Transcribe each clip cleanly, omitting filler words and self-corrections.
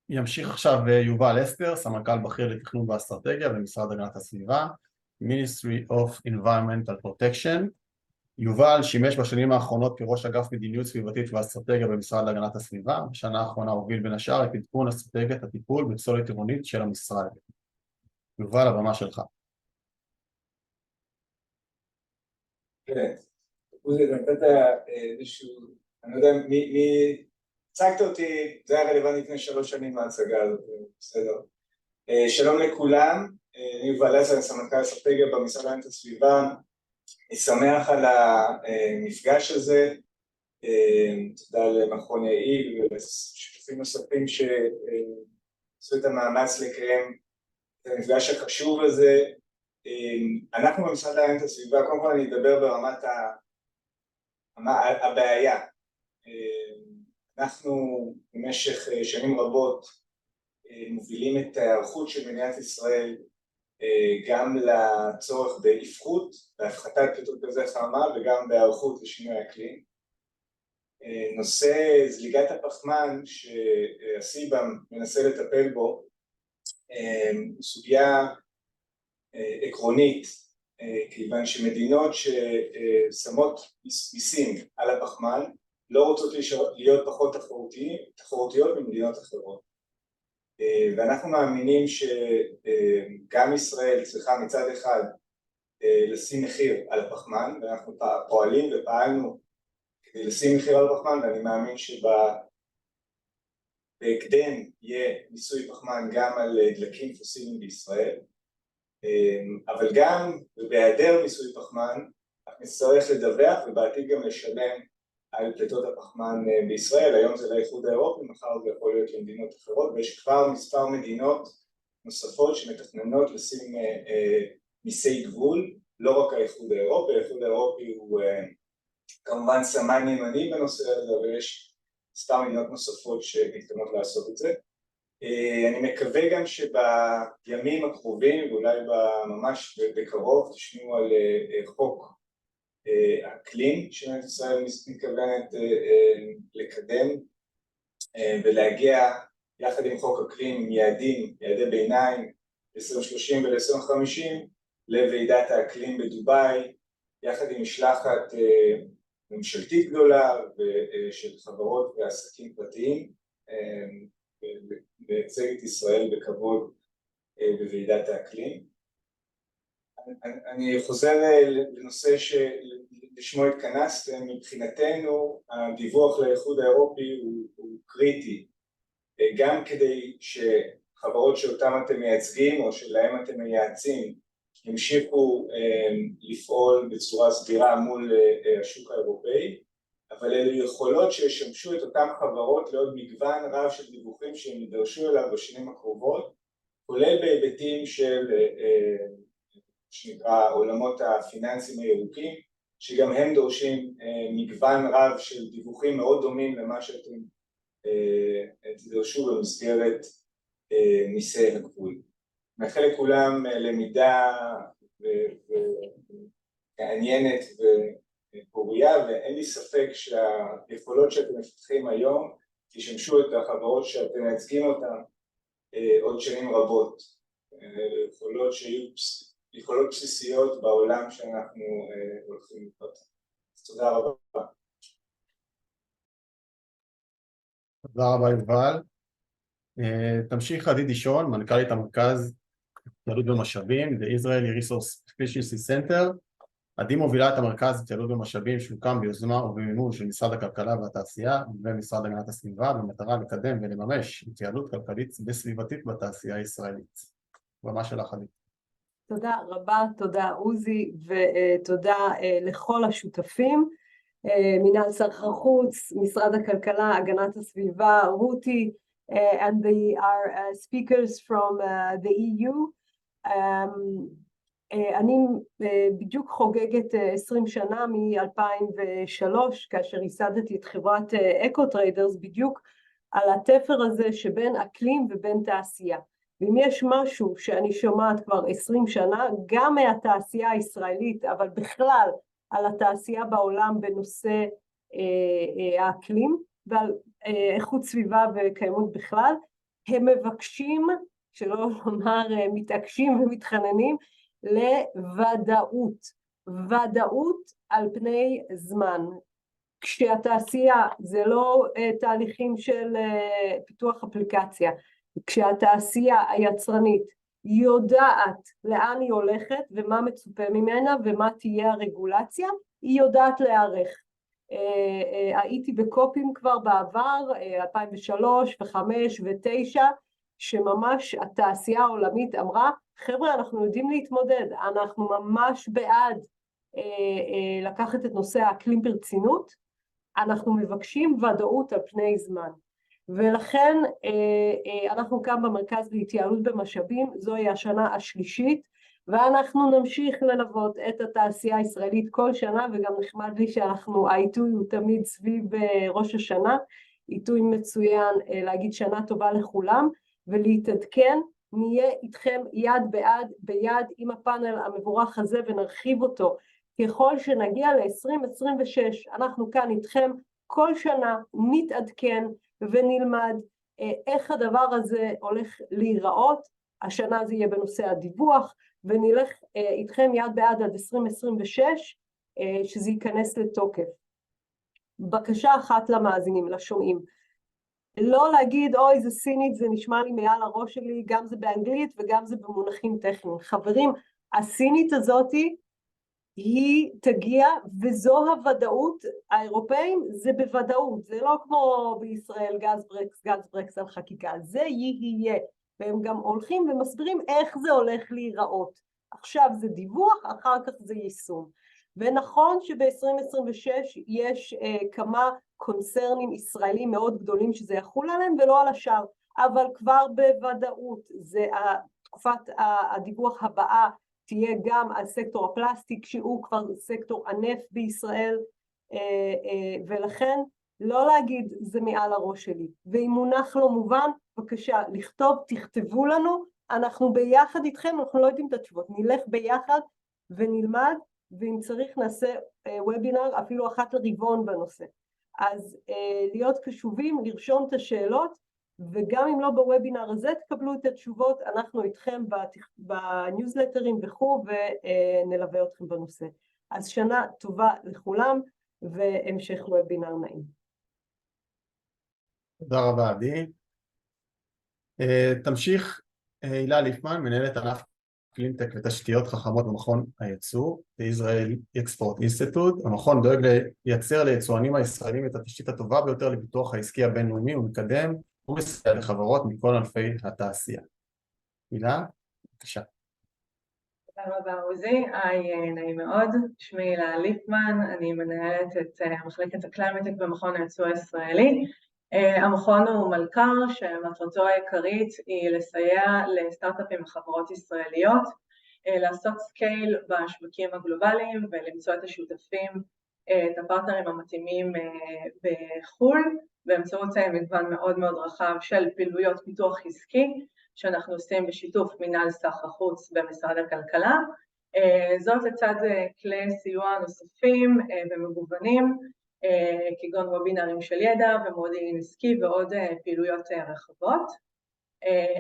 ימשיך עכשיו יובל אסתר, סמנכ"ל בכיר לתכנון ואסטרטגיה במשרד הגנת הסביבה, Ministry of Environmental Protection. יובל שימש בשנים האחרונות כראש אגף מדיניות סביבתית ואסטרטגיה במשרד להגנת הסביבה. בשנה האחרונה הוביל בין השאר את עדכון אסטרטגיית הטיפול בפסולת עירונית של המשרד. יובל, הבמה שלך. כן, נתת איזשהו, אני לא יודע מי הצגת אותי, זה היה רלוונטי לפני 3 שנים מההצגה הזאת, בסדר. שלום לכולם, אני יובל אסתר, סמנכ"ל אסטרטגיה במשרד להגנת הסביבה. אני שמח על המפגש הזה, תודה למכון יעיל ולשותפים נוספים שעשו את המאמץ לקיים את המפגש החשוב הזה. אנחנו במשרד להגנת הסביבה, קודם כל אני אדבר ברמת הבעיה. אנחנו במשך שנים רבות מובילים את ההיערכות של מדינת ישראל גם לצורך בהפחות, בהפחתת פליטות גזי חממה וגם בהיערכות לשינוי אקלים. נושא זליגת הפחמן שהCbam מנסה לטפל בו הוא סוגיה עקרונית, כיוון שמדינות ששמות מיסים על הפחמן לא רוצות להיות פחות תחרותיות ממדינות אחרות. ואנחנו מאמינים שגם ישראל צריכה מצד אחד לשים מחיר על הפחמן, ואנחנו פועלים ופעלנו כדי לשים מחיר על הפחמן, ואני מאמין שבהקדם יהיה מיסוי פחמן גם על דלקים פוסיליים בישראל, אבל גם בהיעדר מיסוי פחמן נצטרך לדווח ובעתיד גם לשלם על פליטות הפחמן בישראל. היום זה לאיחוד האירופי, מחר זה יכול להיות למדינות אחרות, ויש כבר מספר מדינות נוספות שמתכננות לשים מיסי גבול, לא רק האיחוד האירופי. האיחוד האירופי הוא כמובן סמן ימני בנושא הזה, אבל יש מספר מדינות נוספות שמתכננות לעשות את זה. אני מקווה גם שבימים הקרובים, ואולי ממש בקרוב, תשמעו על חוק אקלים שמדינת ישראל מתכוונת לקדם ולהגיע יחד עם חוק אקלים יעדי ביניים ל-2030 ול-2050 לוועידת האקלים בדובאי, יחד עם משלחת ממשלתית גדולה של חברות ועסקים פרטיים, לייצג את ישראל בכבוד בוועידת האקלים. אני חוזר לנושא שלשמו התכנסתם. מבחינתנו הדיווח לאיחוד האירופי הוא קריטי, גם כדי שחברות שאותן אתם מייצגים או שלהם אתם מייעצים ימשיכו לפעול בצורה סבירה מול השוק האירופאי, אבל אלו יכולות שישמשו את אותן חברות לעוד מגוון רב של דיווחים שהם יידרשו אליו בשנים הקרובות, כולל בהיבטים של שנקרא עולמות הפיננסים הירוקים, שגם הם דורשים מגוון רב של דיווחים מאוד דומים למה שאתם תדרשו במסגרת מיסי הגבול. מאחל לכולם למידה מעניינת ופוריה, ואין לי ספק שהיכולות שאתם מפתחים היום ישמשו את החברות שאתם מייצגים אותן עוד שנים רבות. יכולות שיהיו יכולות בסיסיות בעולם שאנחנו הולכים לקראת. תודה רבה. תודה רבה יובל. תמשיך עדי דישון, מנכ"לית המרכז להתייעלות במשאבים, The Israeli Resource Efficiency Center. עדי מובילה את המרכז להתייעלות במשאבים שהוקם ביוזמה ובמימון של משרד הכלכלה והתעשייה ומשרד הגנת הסביבה, במטרה לקדם ולממש התייעלות כלכלית וסביבתית בתעשייה הישראלית. במה שלך עדי. תודה רבה, תודה עוזי, ותודה לכל השותפים, מנהל סחר חוץ, משרד הכלכלה, הגנת הסביבה, רותי, and our speakers from the EU. אני בדיוק חוגגת 20 שנה מ-2003, כאשר ייסדתי את חברת אקו-טריידרס, בדיוק על התפר הזה שבין אקלים ובין תעשייה. ואם יש משהו שאני שומעת כבר 20 שנה, גם מהתעשייה הישראלית, אבל בכלל על התעשייה בעולם בנושא האקלים, ועל איכות סביבה וקיימות בכלל, הם מבקשים, שלא לומר מתעקשים ומתחננים, לוודאות, ודאות על פני זמן. כשהתעשייה זה לא תהליכים של פיתוח אפליקציה, כשהתעשייה היצרנית יודעת לאן היא הולכת ומה מצופה ממנה ומה תהיה הרגולציה, היא יודעת להיערך. הייתי בקופים כבר בעבר, 2003 ו-5 ו-9, שממש התעשייה העולמית אמרה, חבר'ה, אנחנו יודעים להתמודד, אנחנו ממש בעד לקחת את נושא האקלים ברצינות, אנחנו מבקשים ודאות על פני זמן. ולכן אנחנו כאן במרכז להתייעלות במשאבים, זוהי השנה השלישית, ואנחנו נמשיך ללוות את התעשייה הישראלית כל שנה, וגם נחמד לי העיתוי הוא תמיד סביב ראש השנה, עיתוי מצוין להגיד שנה טובה לכולם, ולהתעדכן, נהיה איתכם יד ביד עם הפאנל המבורך הזה ונרחיב אותו, ככל שנגיע ל-2026, אנחנו כאן איתכם כל שנה נתעדכן ונלמד איך הדבר הזה הולך להיראות, השנה זה יהיה בנושא הדיווח, ונלך איתכם יד ביד עד 2026, שזה ייכנס לתוקף. בקשה אחת למאזינים, לשומעים, לא להגיד, אוי זה סינית, זה נשמע לי מעל הראש שלי, גם זה באנגלית וגם זה במונחים טכניים. חברים, הסינית הזאתי, היא תגיע, וזו הוודאות, האירופאים זה בוודאות, זה לא כמו בישראל גז ברקס על חקיקה, זה יהיה, והם גם הולכים ומסבירים איך זה הולך להיראות. עכשיו זה דיווח, אחר כך זה יישום. ונכון שב-2026 יש כמה קונצרנים ישראלים מאוד גדולים שזה יחול עליהם ולא על השאר, אבל כבר בוודאות, זה תקופת הדיווח הבאה, תהיה גם על סקטור הפלסטיק, שהוא כבר סקטור ענף בישראל, ולכן לא להגיד זה מעל הראש שלי. ואם מונח לא מובן, בבקשה, לכתוב, תכתבו לנו, אנחנו ביחד איתכם, אנחנו לא יודעים את התשובות, נלך ביחד ונלמד, ואם צריך נעשה וובינר, אפילו אחת לרבעון בנושא. אז להיות קשובים, לרשום את השאלות, וגם אם לא בוובינר הזה תקבלו את התשובות, אנחנו איתכם בניוזלטרים וכו' ונלווה אתכם בנושא. אז שנה טובה לכולם והמשך וובינר נעים. תודה רבה עדי. תמשיך הילה ליפמן, מנהלת ענף קלינטק ותשתיות חכמות במכון הייצוא, בישראל אקספורט אינסטיטוט. המכון דואג לייצר ליצואנים הישראלים את התשתית הטובה ביותר לפיתוח העסקי הבינלאומי ומקדם ומסייע לחברות מכל ענפי התעשייה. הילה, בבקשה. תודה רבה עוזי, נעים מאוד, שמי הילה ליפמן, אני מנהלת את מחלקת הקליימטק במכון הייצוא הישראלי. המכון הוא מלכ"ר שמטרתו העיקרית היא לסייע לסטארט-אפים וחברות ישראליות, לעשות סקייל בשווקים הגלובליים ולמצוא את השותפים, את הפרטנרים המתאימים בחו"ל, באמצעות מגוון מאוד מאוד רחב של פעילויות פיתוח עסקי, שאנחנו עושים בשיתוף מינהל סחר חוץ במשרד הכלכלה, זאת לצד כלי סיוע נוספים ומגוונים, כגון וובינרים של ידע ומודיעין עסקי ועוד פעילויות רחבות.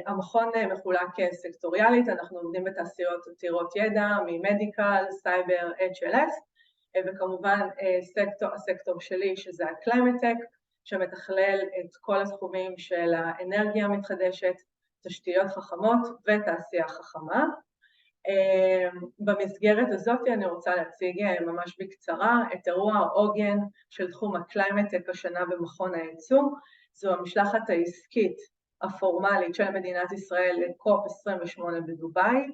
המכון מחולק סקטוריאלית, אנחנו עובדים בתעשיות עתירות ידע, ממדיקל, סייבר, HLS, וכמובן הסקטור שלי שזה הקליימטק, שמתכלל את כל התחומים של האנרגיה המתחדשת, תשתיות חכמות ותעשייה חכמה. במסגרת הזאת אני רוצה להציג ממש בקצרה את אירוע העוגן של תחום הקליימטק השנה במכון הייצוא. זו המשלחת העסקית הפורמלית של מדינת ישראל לקופ 28 בדובאי,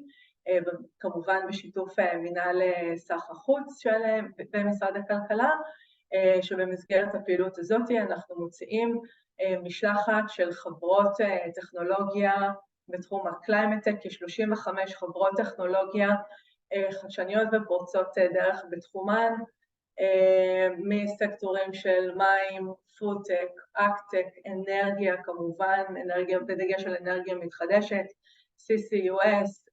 כמובן בשיתוף מינהל סחר חוץ במשרד הכלכלה, שבמסגרת הפעילות הזאת אנחנו מוציאים משלחת של חברות טכנולוגיה בתחום הקליימטק, כ-35 חברות טכנולוגיה חדשניות ופורצות דרך בתחומן, מסקטורים של מים, פודטק, אקטק, אנרגיה כמובן, אנרגיה, בדגש של אנרגיה מתחדשת, CCUS,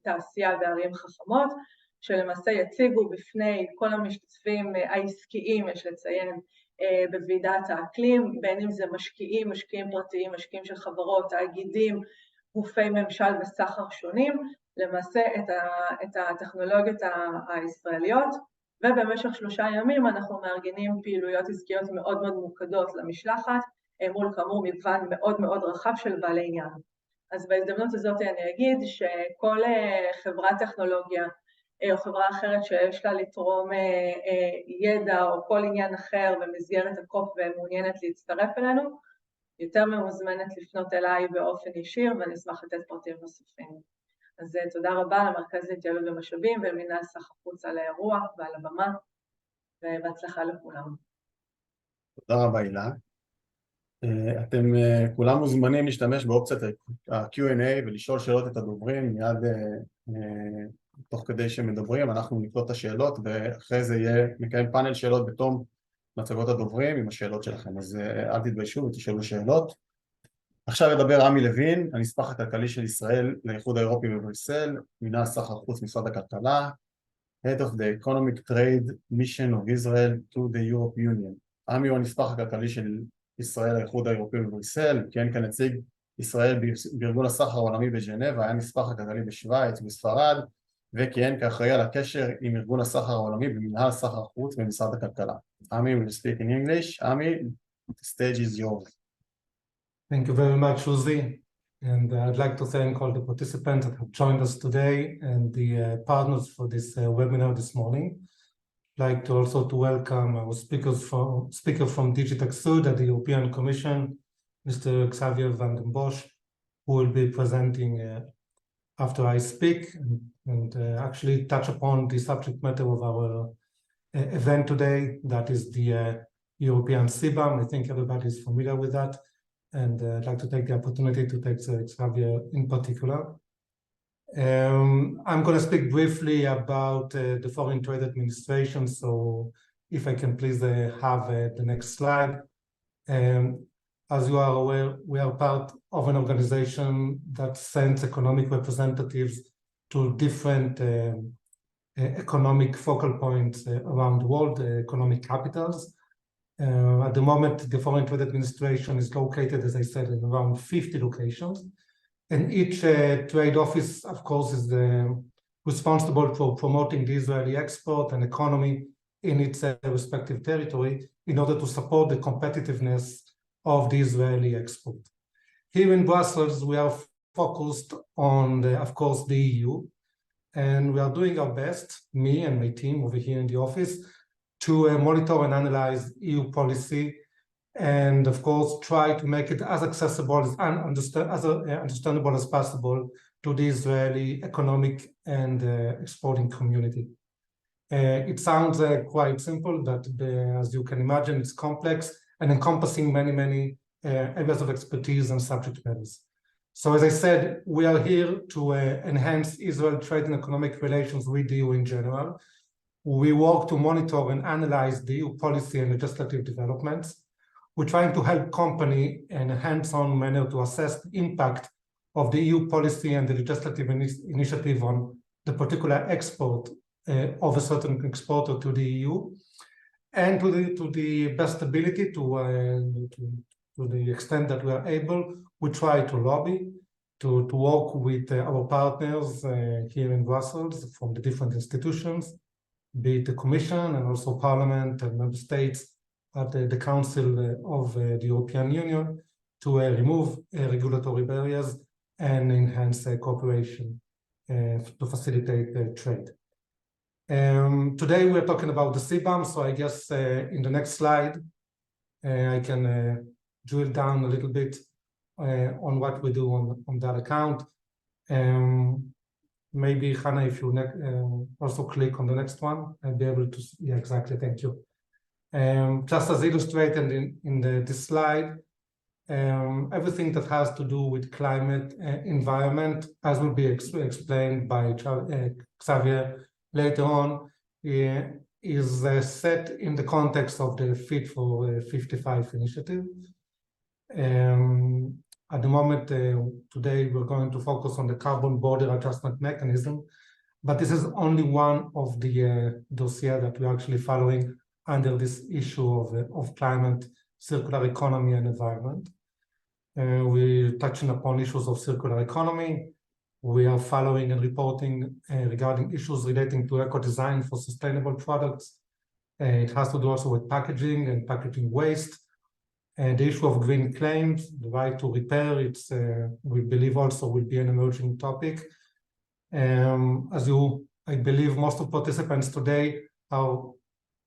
תעשייה וערים חכמות, שלמעשה יציגו בפני כל המשתתפים העסקיים, יש לציין, בוועידת האקלים, בין אם זה משקיעים פרטיים, משקיעים של חברות, תאגידים, גופי ממשל וסחר שונים, למעשה את הטכנולוגיות הישראליות, ובמשך 3 ימים אנחנו מארגנים פעילויות עסקיות מאוד מאוד מוקדות למשלחת, מול כאמור מגוון מאוד מאוד רחב של בעלי עניין. אז בהזדמנות הזאת אני אגיד שכל חברת טכנולוגיה או חברה אחרת שיש לה לתרום ידע או כל עניין אחר במסגרת הקופ ומעוניינת להצטרף אלינו, יותר ממוזמנת לפנות אליי באופן ישיר ואני אשמח לתת פרטים נוספים. אז תודה רבה למרכז להתייעלות במשאבים ולמינהל סחר חוץ על האירוע ועל הבמה, ובהצלחה לכולם. תודה רבה הילה. אתם כולם מוזמנים להשתמש באופציית ה-Q&A ולשאול שאלות את הדוברים מיד תוך כדי שמדברים, אנחנו נקלוט את השאלות ואחרי זה נקיים פאנל שאלות בתום מצגות הדוברים עם השאלות שלכם, אז אל תתביישו ותשאלו שאלות. עכשיו ידבר עמי לוין, הנספח הכלכלי של ישראל לאיחוד האירופי בבריסל, מינהל סחר חוץ משרד הכלכלה, Head of the Economic Trade Mission of Israel to the Europe Union. עמי הוא הנספח הכלכלי של ישראל לאיחוד האירופי בבריסל, כיהן כנציג ישראל בארגון הסחר העולמי בז'נבה, היה נספח הכלכלי בשוויץ ובספרד, וכיהן כאחראי על הקשר עם ארגון הסחר העולמי במנהל סחר חוץ במשרד הכלכלה. עמי, will speak in English. עמי, the stage is yours. Thank you very much, Uzi. And I'd like to thank all the participants that have joined us today and the partners for this webinar this morning. I'd like to also welcome our speaker from Digitech Sud at the European Commission, Mr. Xavier van den Bosch, who will be presenting after I speak and actually touch upon the subject matter of our event today, that is the European Cbam. I think everybody is familiar with that. And I'd like to take the opportunity to thank Xavier in particular. I'm going to speak briefly about the Foreign Trade Administration, so if I can please have the next slide. As you are aware, we are part of an organization that sends economic representatives to different economic focal points around the world, economic capitals. At the moment, the Foreign Trade Administration is located, as I said, in around 50 locations. And each trade office, of course, is responsible for promoting the Israeli export and economy in its respective territory in order to support the competitiveness of the Israeli export. Here in Brussels, we are focused on, of course, the EU, and we are doing our best, me and my team over here in the office, to monitor and analyze EU policy and, of course, try to make it as accessible and understandable as possible to the Israeli economic and exporting community. It sounds quite simple, but as you can imagine, it's complex and encompassing many areas of expertise and subject matters. So as I said, we are here to enhance Israel trade and economic relations with the EU in general. We work to monitor and analyze the EU policy and legislative developments. We're trying to help company in a hands-on manner to assess the impact of the EU policy and the legislative initiative on the particular export of a certain exporter to the EU, and to the best ability, to the extent that we are able, we try to lobby, to work with our partners here in Brussels from the different institutions, be it the Commission and also Parliament and Member States at the Council of the European Union, to remove regulatory barriers and enhance cooperation to facilitate trade. Today we're talking about the Cbam, so I guess in the next slide I can drill down a little bit on what we do on that account. Maybe Hannah, if you also click on the next one, I'll be able to see. Yeah, exactly, thank you. Just as illustrated in this slide, everything that has to do with climate environment, as will be explained by Xavier later on, is set in the context of the Fit for 55 initiative. At the moment, today, we're going to focus on the carbon border adjustment mechanism, but this is only one of the dossiers that we're actually following under this issue of climate, circular economy, and environment. We're touching upon issues of circular economy. We are following and reporting regarding issues relating to eco-design for sustainable products. It has to do also with packaging and packaging waste. And the issue of green claims, the right to repair, it's we believe also will be an emerging topic. I believe most of participants today are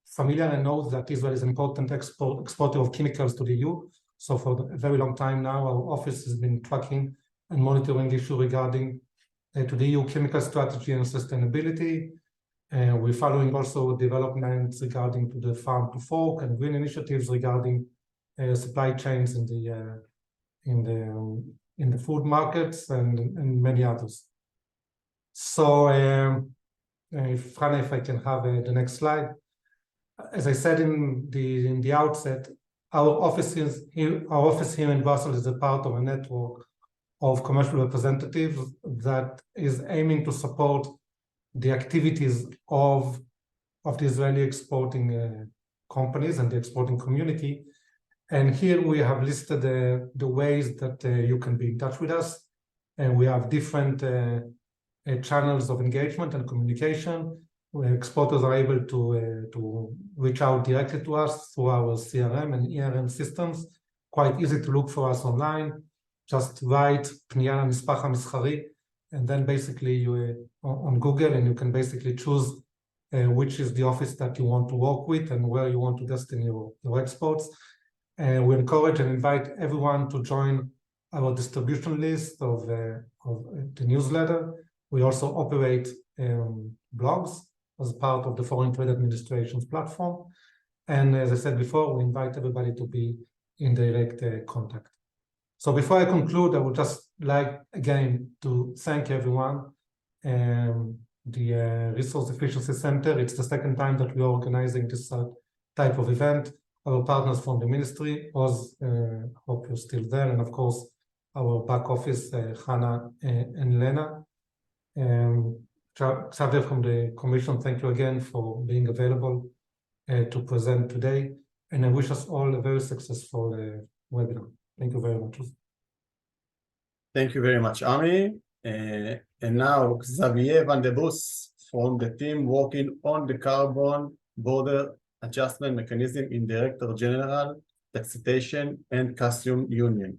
familiar and know that Israel is an important exporter of chemicals to the EU. So for a very long time now, our office has been tracking and monitoring issues regarding to the EU chemical strategy and sustainability. We're following also developments regarding to the farm to fork and green initiatives regarding supply chains in the food markets and many others. So, Hannah, if I can have the next slide. As I said in the outset, our office here in Brussels is a part of a network of commercial representatives that is aiming to support the activities of the Israeli exporting companies and the exporting community. And here we have listed the ways that you can be in touch with us. And we have different channels of engagement and communication, where exporters are able to reach out directly to us through our CRM and ERM systems. Quite easy to look for us online. Just write פנייה לנספח המסחרי, and then basically you on Google, and you can basically choose which is the office that you want to work with and where you want to destine your exports. And we encourage and invite everyone to join our distribution list of the newsletter. We also operate blogs as part of the Foreign Trade Administration's platform. And as I said before, we invite everybody to be in direct contact. So before I conclude, I would just like again to thank everyone. The Resource Efficiency Center, it's the second time that we are organizing this type of event. Our partners from the ministry, Oz, hope you're still there, and of course, our back office, Hannah and Lena. Xavier from the Commission, thank you again for being available to present today. And I wish us all a very successful webinar. Thank you very much. Thank you very much, Ami. And now Xavier van der Bus from the team working on the carbon border adjustment mechanism in Director General, Taxation and Customs Union.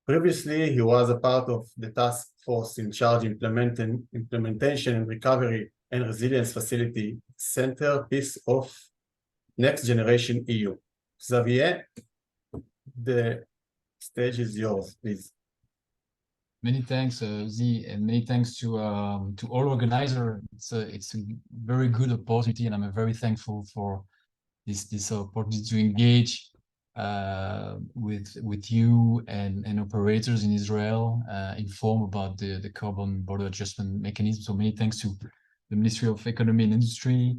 Previously, he was a part of the task force in charge implementation and recovery and resilience facility centerpiece of Next Generation EU. Xavier, the stage is yours, please. Many thanks, Z, and many thanks to all organizers. It's a very good opportunity, and I'm very thankful for this opportunity to engage with you and operators in Israel, inform about the carbon border adjustment mechanism. So many thanks to the Ministry of Economy and Industry,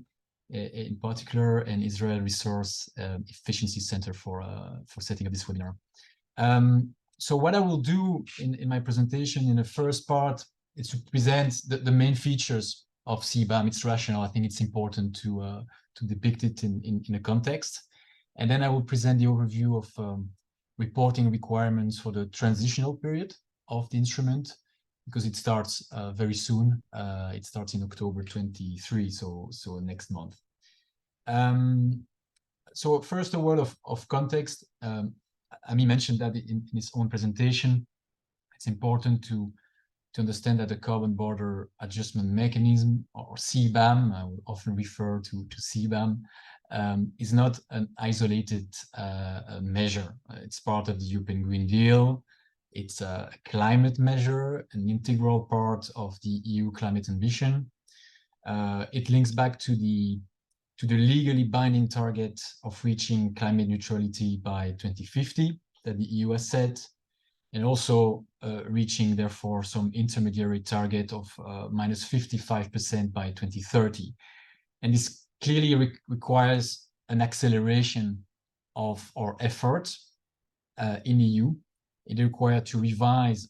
in particular, and Israel Resource Efficiency Center for setting up this webinar. So what I will do in my presentation in the first part is to present the main features of Cbam, its rationale. I think it's important to depict it in a context. And then I will present the overview of reporting requirements for the transitional period of the instrument, because it starts very soon. It starts in October 23, so next month. So first, a word of context. Ami mentioned that in his own presentation. It's important to understand that the carbon border adjustment mechanism, or Cbam, I will often refer to Cbam, is not an isolated measure. It's part of the European Green Deal. It's a climate measure, an integral part of the EU climate ambition. It links back to the legally binding target of reaching climate neutrality by 2050 that the EU has set, and also reaching, therefore, some intermediary target of minus 55% by 2030. And this clearly requires an acceleration of our efforts in EU. It required to revise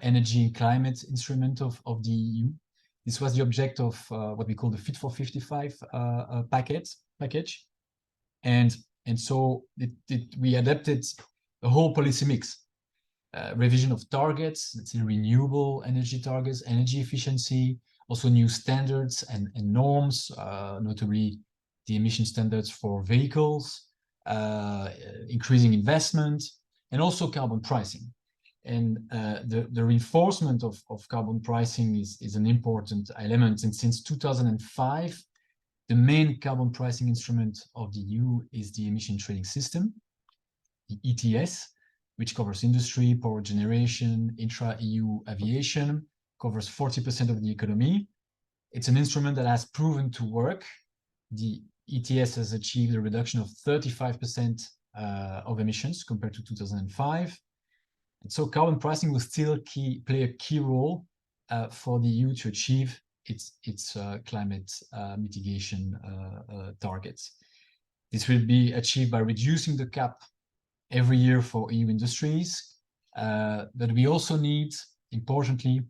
energy and climate instrument of the EU. This was the object of what we call the Fit for 55 package. And so we adapted a whole policy mix, revision of targets, let's say renewable energy targets, energy efficiency, also new standards and norms, notably the emission standards for vehicles, increasing investment, and also carbon pricing. And the reinforcement of carbon pricing is an important element. And since 2005, the main carbon pricing instrument of the EU is the emission trading system, the ETS, which covers industry, power generation, intra-EU aviation, covers 40% of the economy. It's an instrument that has proven to work. The ETS has achieved a reduction of 35% of emissions compared to 2005. And so carbon pricing will still play a key role for the EU to achieve its climate mitigation targets. This will be achieved by reducing the cap every year for EU industries, but we also need, importantly,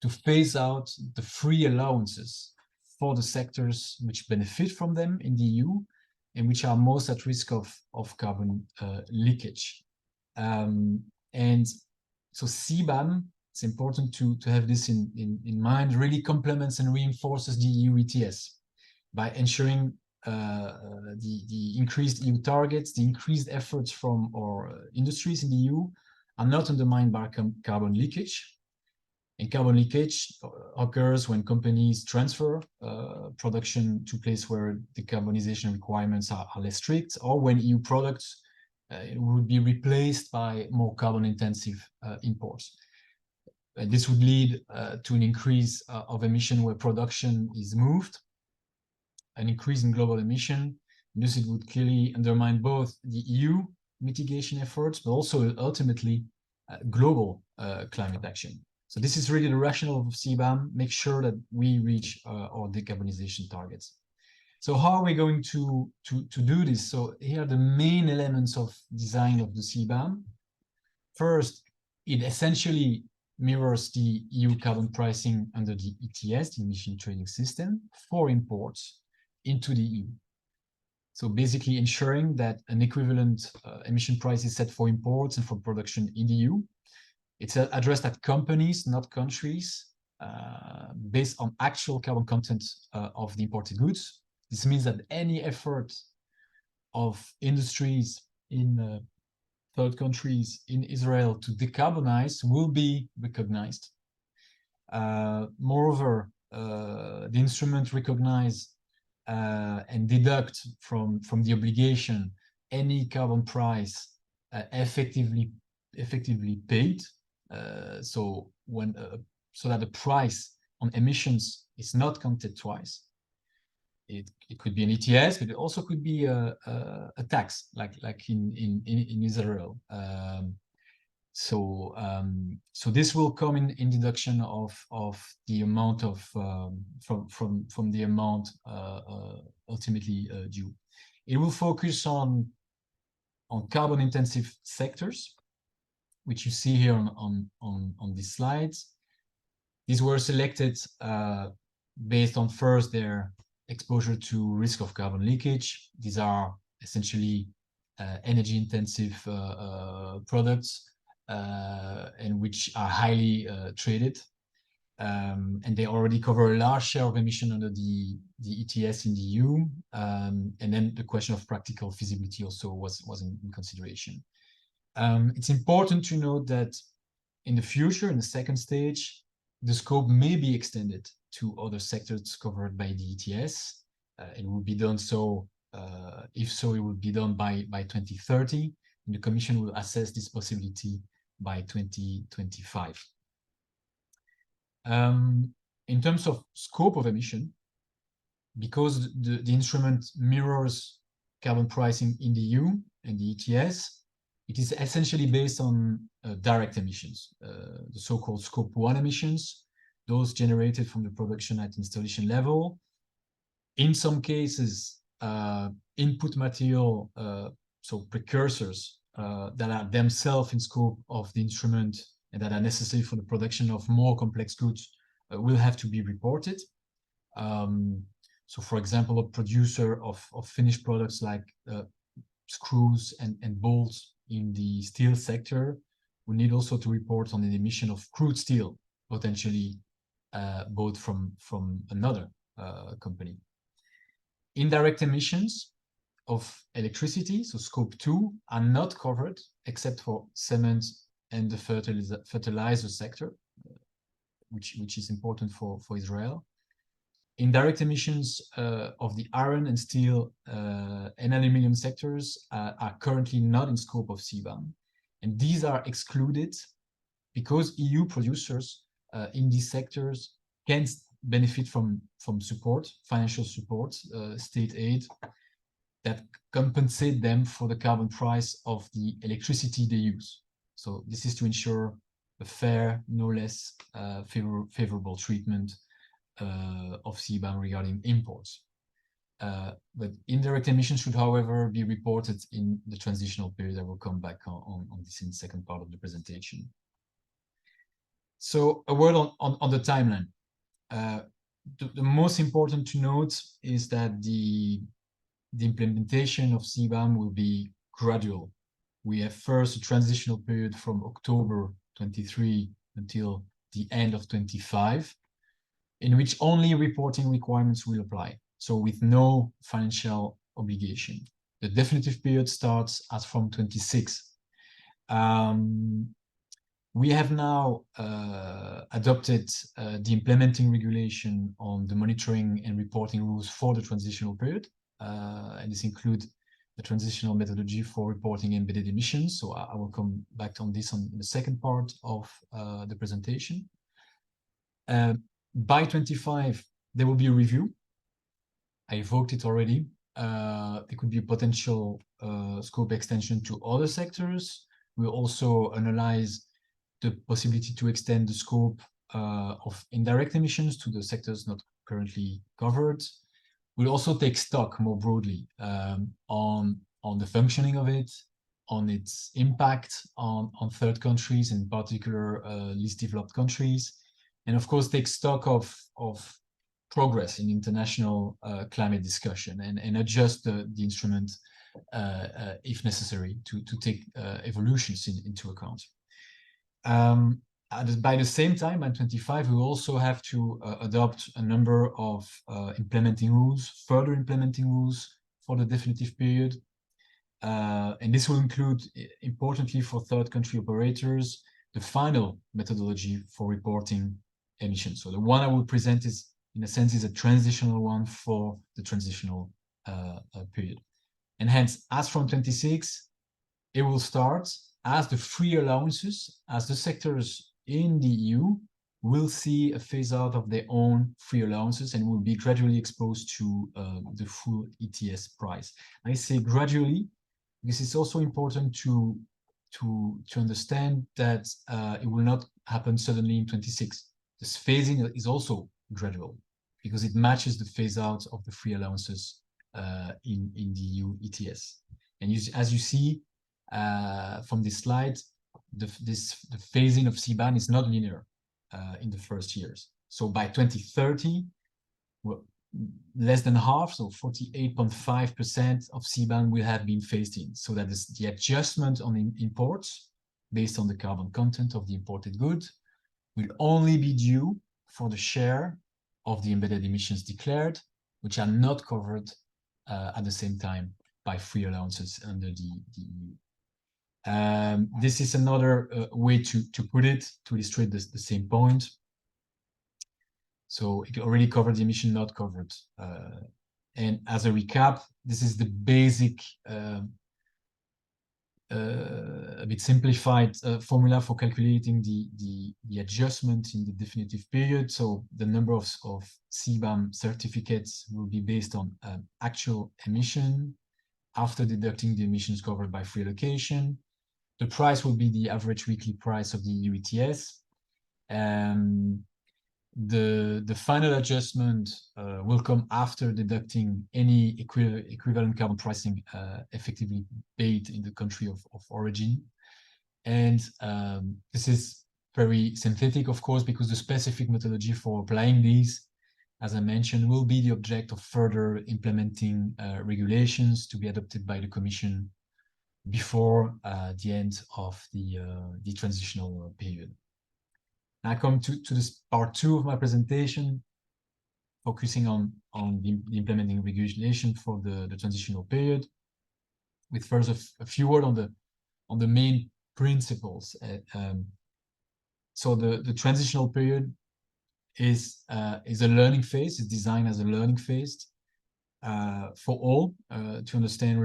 to phase out the free allowances for the sectors which benefit from them in the EU and which are most at risk of carbon leakage. And so Cbam, it's important to have this in mind, really complements and reinforces the EU ETS by ensuring the increased EU targets, the increased efforts from our industries in the EU are not undermined by carbon leakage. And carbon leakage occurs when companies transfer production to a place where decarbonization requirements are less strict, or when EU products would be replaced by more carbon-intensive imports. And this would lead to an increase of emission where production is moved, an increase in global emission. And this would clearly undermine both the EU mitigation efforts, but also ultimately global climate action. So this is really the rationale of Cbam, make sure that we reach our decarbonization targets. So how are we going to do this? So here are the main elements of design of the Cbam. First, it essentially mirrors the EU carbon pricing under the ETS, the emission trading system, for imports into the EU. So basically ensuring that an equivalent emission price is set for imports and for production in the EU. It's addressed at companies, not countries, based on actual carbon content of the imported goods. This means that any effort of industries in third countries, in Israel, to decarbonize will be recognized. Moreover, the instrument recognize and deduct from the obligation any carbon price effectively paid. So that the price on emissions is not counted twice. It could be an ETS, but it also could be a tax, like in Israel. So this will come in deduction of the amount of from the amount ultimately due. It will focus on carbon intensive sectors, which you see here on these slides. These were selected based on first their exposure to risk of carbon leakage. These are essentially energy intensive products and which are highly traded. And they already cover a large share of emission under the ETS in the EU. And then the question of practical feasibility also was in consideration. It's important to note that in the future, in the second stage, the scope may be extended to other sectors covered by the ETS. It will be done so, if so, it will be done by 2030. And the Commission will assess this possibility by 2025. In terms of scope of emission, because the instrument mirrors carbon pricing in the EU and the ETS, it is essentially based on direct emissions, the so-called Scope 1 emissions, those generated from the production at installation level. In some cases, input material, so precursors that are themselves in scope of the instrument and that are necessary for the production of more complex goods will have to be reported. So for example, a producer of finished products like screws and bolts in the steel sector will need also to report on the emission of crude steel, potentially bought from another company. Indirect emissions of electricity, so scope 2, are not covered except for cement and the fertilizer sector, which is important for Israel. Indirect emissions of the iron and steel and aluminum sectors are currently not in scope of Cbam, and these are excluded because EU producers in these sectors can benefit from support, financial support, state aid, that compensate them for the carbon price of the electricity they use. So this is to ensure a fair, no less favorable treatment of Cbam regarding imports. But indirect emissions should, however, be reported in the transitional period. I will come back on this in the second part of the presentation. So a word on the timeline. The most important to note is that the implementation of Cbam will be gradual. We have first a transitional period from October 23 until the end of 25, in which only reporting requirements will apply, so with no financial obligation. The definitive period starts as from 26. We have now adopted the implementing regulation on the monitoring and reporting rules for the transitional period, and this includes the transitional methodology for reporting embedded emissions. So I will come back on this in the second part of the presentation. By 25, there will be a review. I evoked it already. There could be a potential scope extension to other sectors. We'll also analyze the possibility to extend the scope of indirect emissions to the sectors not currently covered. We'll also take stock more broadly on the functioning of it, on its impact on third countries, in particular least developed countries, and of course take stock of progress in international climate discussion and adjust the instrument if necessary to take evolutions into account. By the same time, by 25, we will also have to adopt a number of implementing rules, further implementing rules for the definitive period. And this will include, importantly for third country operators, the final methodology for reporting emissions. So the one I will present is, in a sense, is a transitional one for the transitional period. And hence, as from 26, it will start as the free allowances, as the sectors in the EU will see a phase out of their own free allowances and will be gradually exposed to the full ETS price. I say gradually because it's also important to understand that it will not happen suddenly in 26. This phasing is also gradual because it matches the phase out of the free allowances in the EU ETS. And as you see from this slide, the phasing of Cbam is not linear in the first years. So by 2030, well, less than half, so 48.5% of Cbam will have been phased in. So that is the adjustment on imports based on the carbon content of the imported good will only be due for the share of the embedded emissions declared, which are not covered at the same time by free allowances under the EU. This is another way to put it, to illustrate the same point. So it already covered the emission not covered. And as a recap, this is the basic, a bit simplified formula for calculating the adjustment in the definitive period. So the number of Cbam certificates will be based on actual emission after deducting the emissions covered by free allocation. The price will be the average weekly price of the EU ETS. The final adjustment will come after deducting any equivalent carbon pricing effectively paid in the country of origin. And this is very synthetic, of course, because the specific methodology for applying these as I mentioned, will be the object of further implementing regulations to be adopted by the Commission before the end of the transitional period. Now I come to this part 2 of my presentation, focusing on the implementing regulation for the transitional period, with first a few words on the main principles. So the transitional period is a learning phase. It's designed as a learning phase for all to understand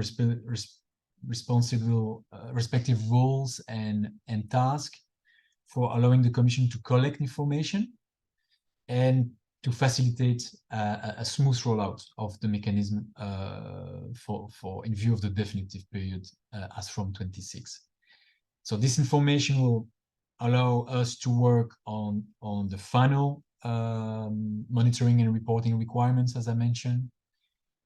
respective roles and tasks, for allowing the Commission to collect information and to facilitate a smooth rollout of the mechanism for in view of the definitive period as from 26. So this information will allow us to work on the final monitoring and reporting requirements, as I mentioned.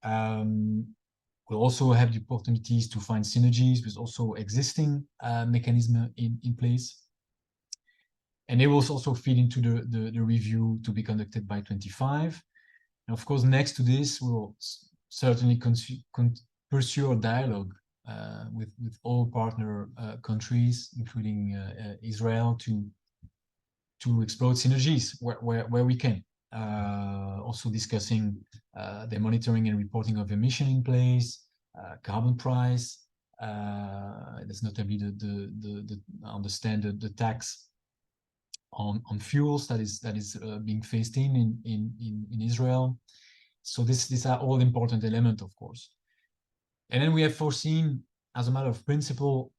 We'll also have the opportunities to find synergies with also existing mechanisms in place. And they will also feed into the review to be conducted by 25. And of course, next to this, we'll certainly pursue a dialogue with all partner countries, including Israel, to explore synergies where we can. Also discussing the monitoring and reporting of emission in place, carbon price. That's notably the understand the tax on fuels that is being phased in Israel. So these are all important elements, of course. And then we have foreseen, as a matter of principle,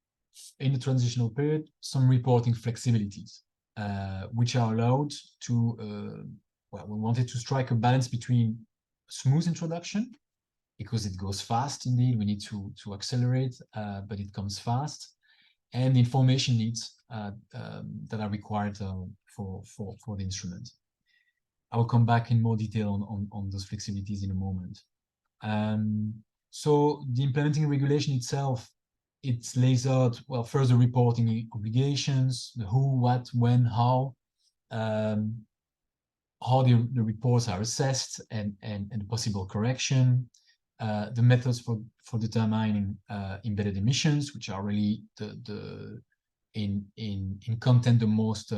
in the transitional period, some reporting flexibilities, which are allowed to, well, we wanted to strike a balance between smooth introduction, because it goes fast indeed, we need to accelerate, but it comes fast, and the information needs that are required for the instrument. I will come back in more detail on those flexibilities in a moment. So the implementing regulation itself, it lays out, well, first the reporting obligations, the who, what, when, how the reports are assessed and the possible correction, the methods for determining embedded emissions, which are really in content the most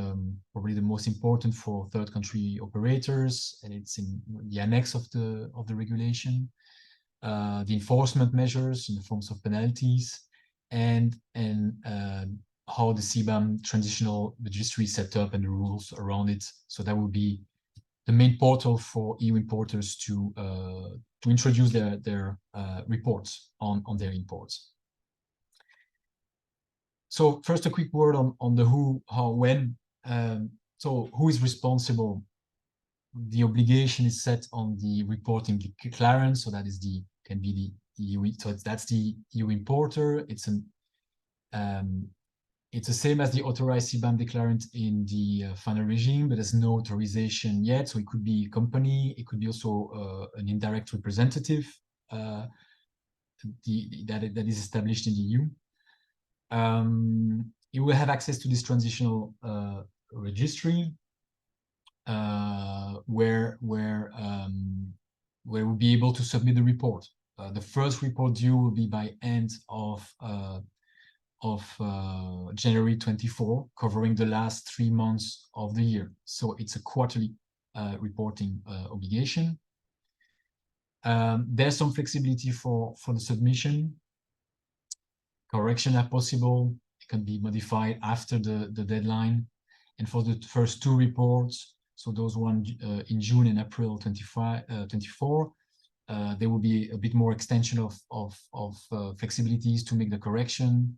probably the most important for third country operators, and it's in the annex of the regulation. The enforcement measures in the forms of penalties, and how the Cbam transitional registry is set up and the rules around it. So that would be the main portal for EU importers to introduce their reports on their imports. So first, a quick word on the who, how, when. So who is responsible? The obligation is set on the reporting declarant, so that is can be the EU. So that's the EU importer. It's the same as the authorized Cbam declarant in the final regime, but there's no authorization yet. So it could be a company, it could be also an indirect representative that is established in the EU. You will have access to this transitional registry, where we'll be able to submit the report. The first report due will be by end of January 24, covering the last 3 months of the year. So it's a quarterly reporting obligation. There's some flexibility for the submission. Correction are possible. It can be modified after the deadline. And for the first 2 reports, so those one in June and April 24, there will be a bit more extension of flexibilities to make the correction.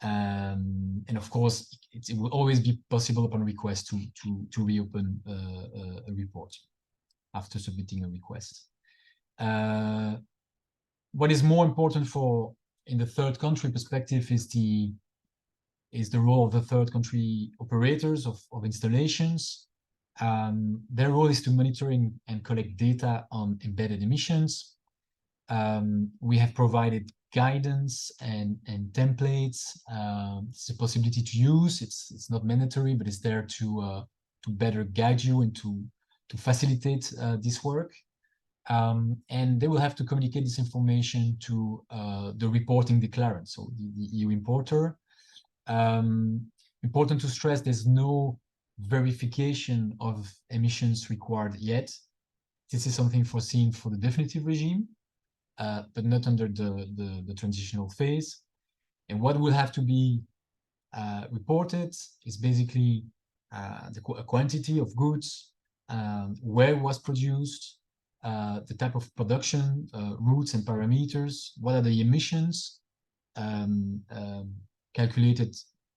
And of course, it will always be possible upon request to reopen a report after submitting a request. What is more important in the third country perspective is the role of the third country operators of installations. Their role is to monitor and collect data on embedded emissions. We have provided guidance and templates. It's a possibility to use. It's not mandatory, but it's there to better guide you and to facilitate this work. And they will have to communicate this information to the reporting declarant, so the EU importer. Important to stress, there's no verification of emissions required yet. This is something foreseen for the definitive regime, but not under the transitional phase. And what will have to be reported is basically a quantity of goods, where it was produced, the type of production, routes and parameters, what are the emissions, calculated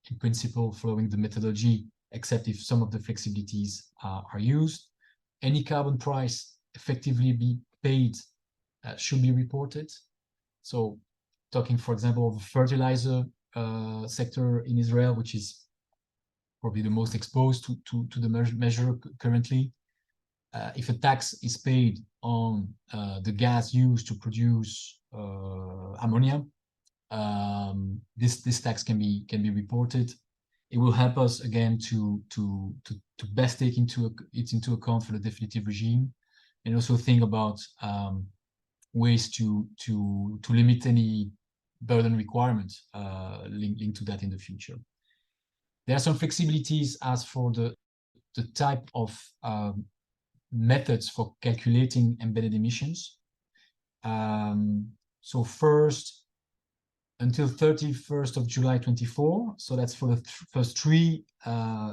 in principle following the methodology, except if some of the flexibilities are used. Any carbon price effectively be paid should be reported. So talking, for example, of the fertilizer sector in Israel, which is probably the most exposed to the measure currently. If a tax is paid on the gas used to produce ammonia, this tax can be reported. It will help us again to best take into account for the definitive regime, and also think about ways to limit any burden requirements linked to that in the future. There are some flexibilities as for the type of methods for calculating embedded emissions. So first, until 31st of July 24, so that's for the first three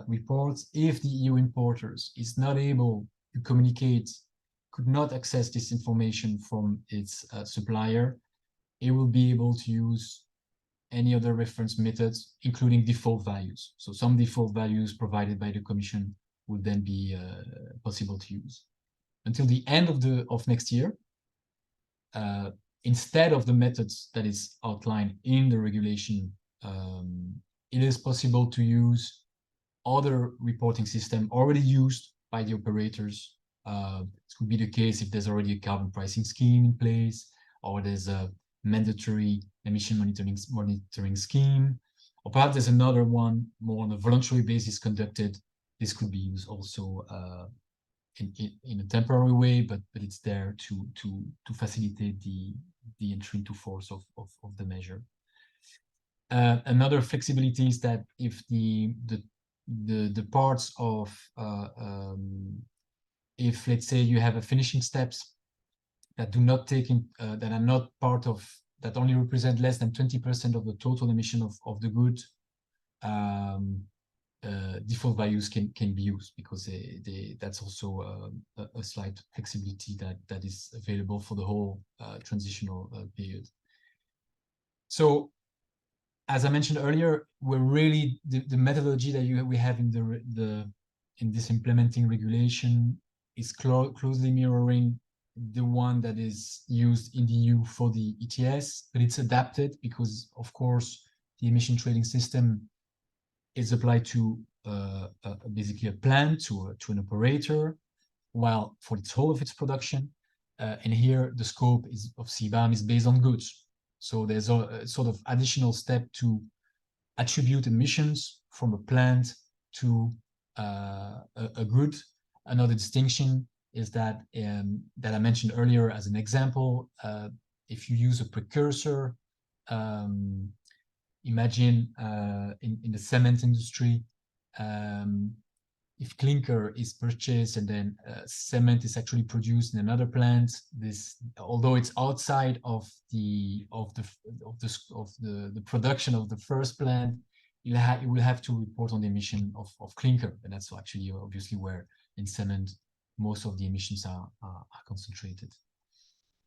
reports, if the EU importers is not able to communicate, could not access this information from its supplier, it will be able to use any other reference methods, including default values. So some default values provided by the Commission would then be possible to use. Until the end of next year, instead of the methods that is outlined in the regulation, it is possible to use other reporting system already used by the operators. This could be the case if there's already a carbon pricing scheme in place, or there's a mandatory emission monitoring scheme, or perhaps there's another one more on a voluntary basis conducted. This could be used also in a temporary way, but it's there to facilitate the entry into force of the measure. Another flexibility is that if the parts of if, let's say, you have a finishing steps that do not take in that are not part of, that only represent less than 20% of the total emission of the good, default values can be used, because that's also a slight flexibility that is available for the whole transitional period. So, as I mentioned earlier, we're really the methodology that we have in this implementing regulation is closely mirroring the one that is used in the EU for the ETS, but it's adapted because, of course, the emission trading system is applied to basically a plant, to an operator, while for its whole of its production, and here the scope of Cbam is based on goods. So there's a sort of additional step to attribute emissions from a plant to a good. Another distinction is that that I mentioned earlier as an example. If you use a precursor, imagine in the cement industry, if clinker is purchased and then cement is actually produced in another plant, although it's outside of the production of the first plant, you will have to report on the emission of clinker, and that's actually obviously where in cement most of the emissions are concentrated.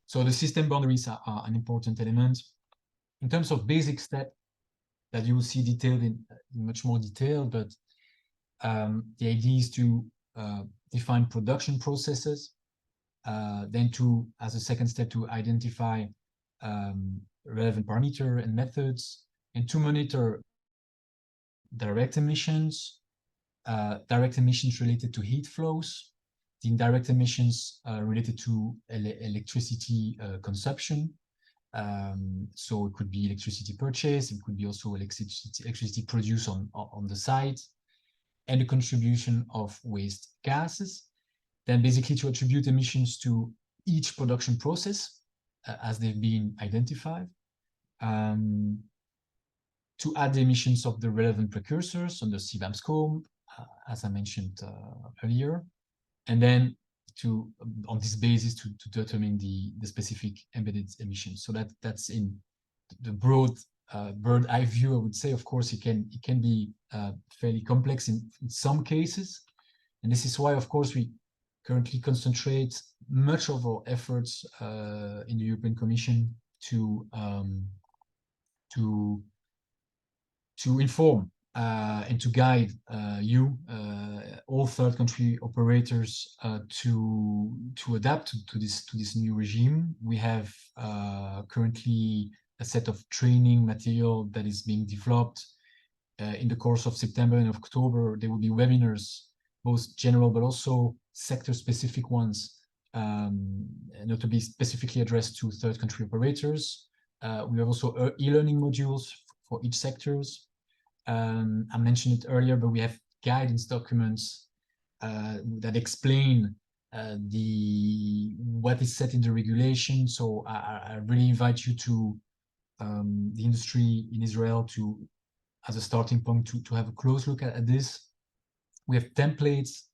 So the system boundaries are an important element. In terms of basic step that you will see detailed in much more detail, but the idea is to define production processes, then as a second step, to identify relevant parameter and methods, and to monitor direct emissions related to heat flows, the indirect emissions related to electricity consumption. So it could be electricity purchase, it could be also electricity produced on the site, and the contribution of waste gases. then basically to attribute emissions to each production process as they've been identified, to add the emissions of the relevant precursors on the Cbam scope, as I mentioned earlier, and then to, on this basis, to determine the specific embedded emissions. So that's in the broad bird eye view, I would say. Of course, it can be fairly complex in some cases, and this is why, of course, we currently concentrate much of our efforts in the European Commission to inform and to guide all third country operators to adapt to this new regime. We have currently a set of training material that is being developed in the course of September and October. There will be webinars, both general but also sector-specific ones, notably specifically addressed to third country operators. We have also e-learning modules for each sectors. I mentioned it earlier, but we have guidance documents that explain what is set in the regulation. So I really invite you to the industry in Israel to, as a starting point, to have a close look at this. We have templates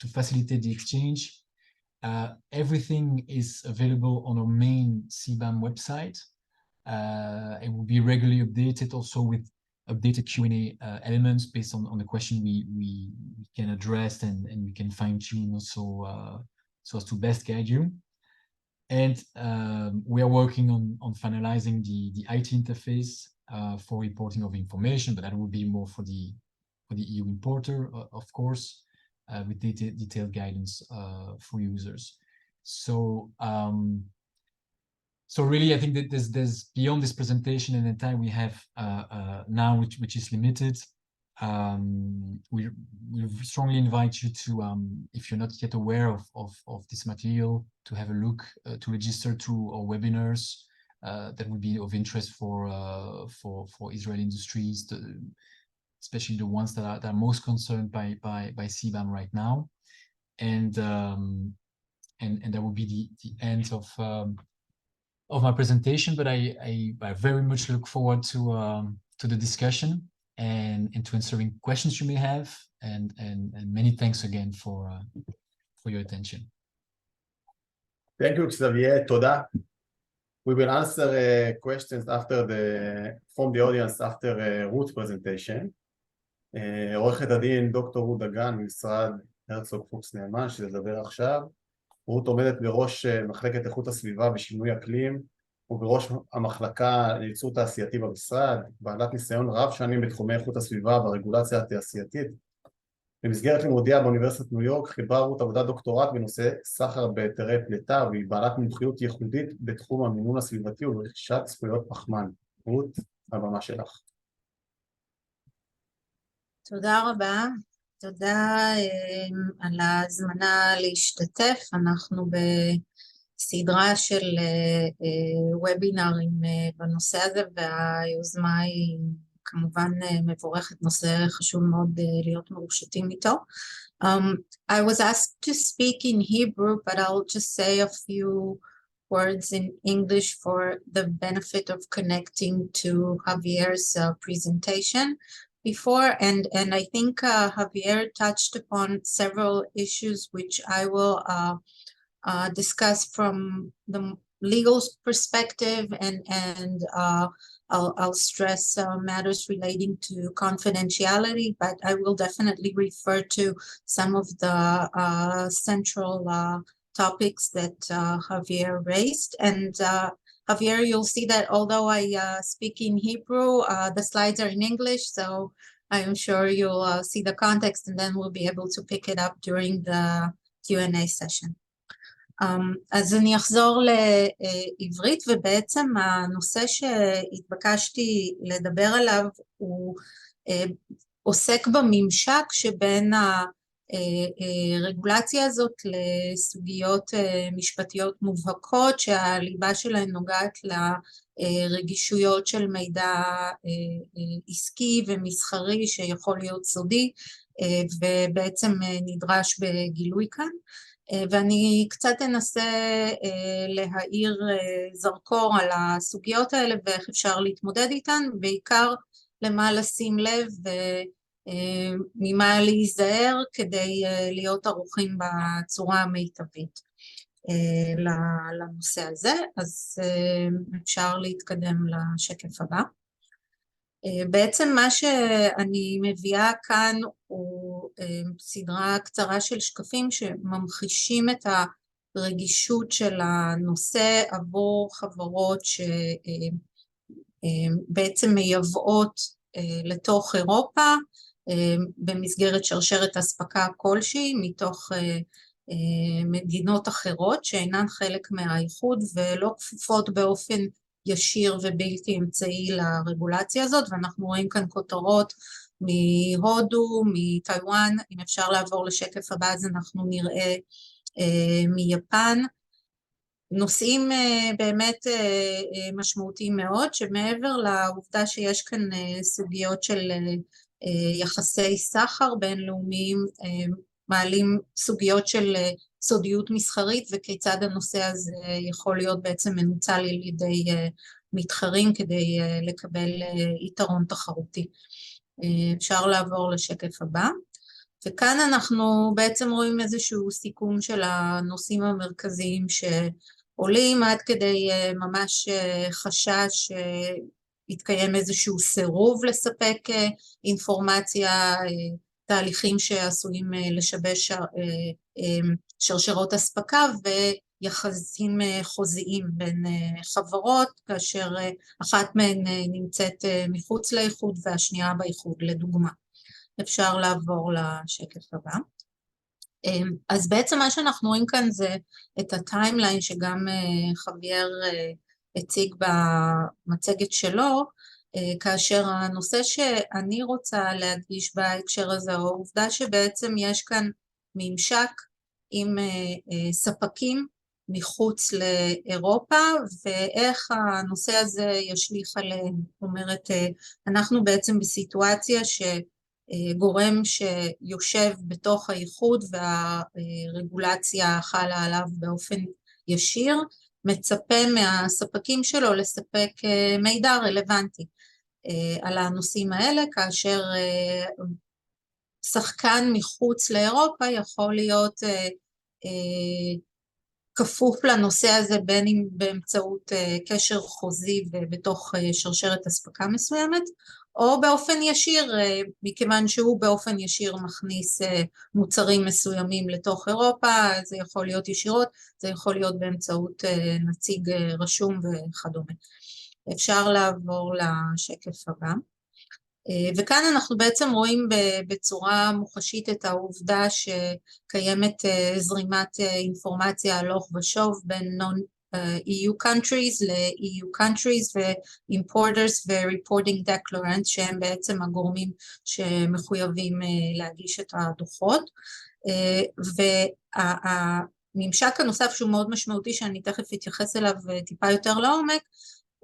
to facilitate the exchange. Everything is available on our main Cbam website. It will be regularly updated, also with updated Q&A elements based on the question we can address, and we can fine-tune also so as to best guide you. And we are working on finalizing the IT interface for reporting of information, but that will be more for the EU importer, of course, with detailed guidance for users. So really, I think that there's beyond this presentation and the time we have now, which is limited. We strongly invite you to, if you're not yet aware of this material, to have a look, to register to our webinars that would be of interest for Israeli industries, especially the ones that are most concerned by Cbam right now. And that will be the end of my presentation, but I very much look forward to the discussion and to answering questions you may have, and many thanks again for your attention. Thank you, Xavier. Toda. We will answer questions from the audience after Ruth's presentation. עורכת הדין דוקטור רות דגן ממשרד הרצוג פוקס נאמן שתדבר עכשיו. רות עומדת בראש מחלקת איכות הסביבה ושינוי אקלים ובראש המחלקה לייצור תעשייתי במשרד, בעלת ניסיון רב שנים בתחומי איכות הסביבה והרגולציה התעשייתית. במסגרת לימודיה באוניברסיטת ניו יורק חיברה רות עבודת דוקטורט בנושא סחר בהיתרי פליטה, והיא בעלת מומחיות ייחודית בתחום המימון הסביבתי ורכישת זכויות פחמן. רות, הבמה שלך. תודה רבה. תודה על ההזמנה להשתתף. אנחנו בסדרה של וובינרים בנושא הזה, והיוזמה היא כמובן מבורכת, נושא חשוב מאוד להיות מרושתים איתו. I was asked to speak in Hebrew, but I'll just say a few words in English for the benefit of connecting to Javier's presentation before, and I think Javier touched upon several issues which I will discuss from the legal perspective, and I'll stress matters relating to confidentiality, but I will definitely refer to some of the central topics that Javier raised. And Javier, you'll see that although I speak in Hebrew, the slides are in English, so I am sure you'll see the context, and then we'll be able to pick it up during the Q&A session. אז אני אחזור לעברית, ובעצם הנושא שהתבקשתי לדבר עליו הוא עוסק בממשק שבין הרגולציה הזאת לסוגיות משפטיות מובהקות שהליבה שלהן נוגעת לרגישויות של מידע עסקי ומסחרי שיכול להיות סודי, ובעצם נדרש בגילוי כאן. ואני קצת אנסה להאיר זרקור על הסוגיות האלה ואיך אפשר להתמודד איתן, בעיקר למה לשים לב וממה להיזהר כדי להיות ערוכים בצורה המיטבית לנושא הזה. אז אפשר להתקדם לשקף הבא. בעצם מה שאני מביאה כאן הוא סדרה קצרה של שקפים שממחישים את הרגישות של הנושא עבור חברות שבעצם מייבאות לתוך אירופה במסגרת שרשרת אספקה כלשהי מתוך מדינות אחרות שאינן חלק מהאיחוד ולא כפופות באופן ישיר ובלתי אמצעי לרגולציה הזאת, ואנחנו רואים כאן כותרות מהודו, מטיואן. אם אפשר לעבור לשקף הבא אז אנחנו נראה מיפן. נושאים באמת משמעותיים מאוד, שמעבר לעובדה שיש כאן סוגיות של יחסי סחר בינלאומיים, מעלים סוגיות של סודיות מסחרית וכיצד הנושא הזה יכול להיות בעצם מנוצל על ידי מתחרים כדי לקבל יתרון תחרותי. אפשר לעבור לשקף הבא. וכאן אנחנו בעצם רואים איזשהו סיכום של הנושאים המרכזיים שעולים עד כדי ממש חשש יתקיים איזשהו סירוב לספק אינפורמציה, תהליכים שעשויים לשבש שרשרות אספקה ויחסים חוזיים בין חברות, כאשר אחת מהן נמצאת מחוץ לאיחוד והשנייה באיחוד, לדוגמה. אפשר לעבור לשקף הבא. אז בעצם מה שאנחנו רואים כאן זה את הטיימליין שגם חוויאר הציג במצגת שלו, כאשר הנושא שאני רוצה להדגיש בהקשר הזה הוא העובדה שבעצם יש כאן ממשק עם ספקים מחוץ לאירופה ואיך הנושא הזה ישליך עליהם. זאת אומרת, אנחנו בעצם בסיטואציה שגורם שיושב בתוך האיחוד והרגולציה חלה עליו באופן ישיר, מצפה מהספקים שלו לספק מידע רלוונטי על הנושאים האלה, כאשר שחקן מחוץ לאירופה יכול להיות כפוף לנושא הזה בין אם באמצעות קשר חוזי ובתוך שרשרת אספקה מסוימת, או באופן ישיר, מכיוון שהוא באופן ישיר מכניס מוצרים מסוימים לתוך אירופה, זה יכול להיות ישירות, זה יכול להיות באמצעות נציג רשום וכדומה. אפשר לעבור לשקף הבא. וכאן אנחנו בעצם רואים בצורה מוחשית את העובדה שקיימת זרימת אינפורמציה הלוך ושוב בין EU countries ל-EU countries ו-importers ו-reporting declarants שהם בעצם הגורמים שמחויבים להגיש את הדוחות. והממשק הנוסף שהוא מאוד משמעותי שאני תכף אתייחס אליו טיפה יותר לעומק,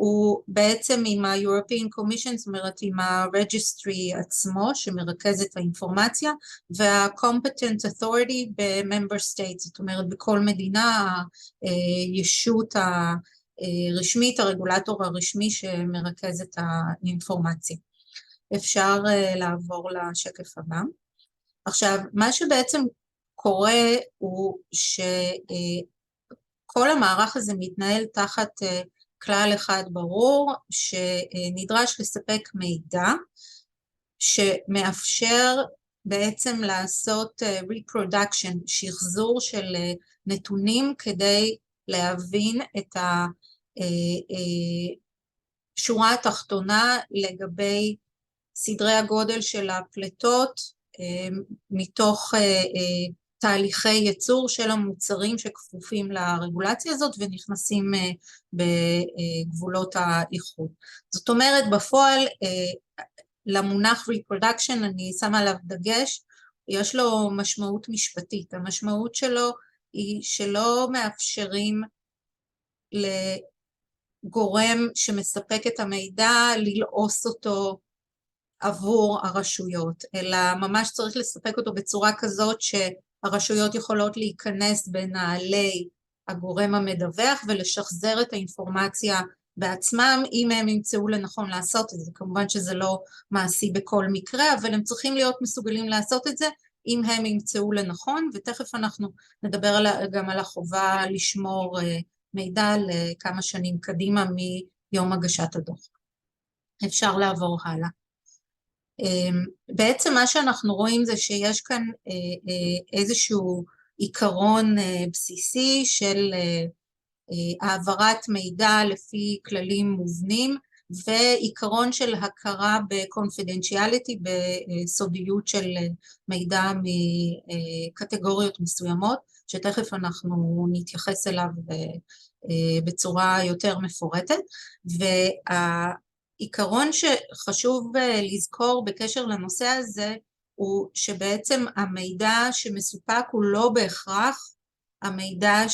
הוא בעצם עם ה-European Commission, זאת אומרת עם ה-Registry עצמו שמרכז את האינפורמציה, וה-Competent Authority ב-Member States, זאת אומרת בכל מדינה הישות הרשמית, הרגולטור הרשמי שמרכז את האינפורמציה. אפשר לעבור לשקף הבא. עכשיו, מה שבעצם קורה הוא שכל המערך הזה מתנהל תחת כלל אחד ברור, שנדרש לספק מידע שמאפשר בעצם לעשות reproduction, שחזור של נתונים כדי להבין את השורה התחתונה לגבי סדרי הגודל של הפלטות מתוך תהליכי ייצור של המוצרים שכפופים לרגולציה הזאת ונכנסים בגבולות האיחוד. זאת אומרת, בפועל למונח reproduction אני שמה עליו דגש, יש לו משמעות משפטית. המשמעות שלו היא שלא מאפשרים לגורם שמספק את המידע ללעוס אותו עבור הרשויות, אלא ממש צריך לספק אותו בצורה כזאת שהרשויות יכולות להיכנס בנעלי הגורם המדווח ולשחזר את האינפורמציה בעצמם, אם הם ימצאו לנכון לעשות את זה. כמובן שזה לא מעשי בכל מקרה, אבל הם צריכים להיות מסוגלים לעשות את זה אם הם ימצאו לנכון, ותכף אנחנו נדבר גם על החובה לשמור מידע לכמה שנים קדימה מיום הגשת הדוח. אפשר לעבור הלאה. בעצם מה שאנחנו רואים זה שיש כאן איזשהו עיקרון בסיסי של העברת מידע לפי כללים מובנים, ועיקרון של הכרה בקונפידנציאליטי, בסודיות של מידע מקטגוריות מסוימות, שתכף אנחנו נתייחס אליו בצורה יותר מפורטת. והעיקרון שחשוב לזכור בקשר לנושא הזה, הוא שבעצם המידע שמסופק הוא לא בהכרח המידע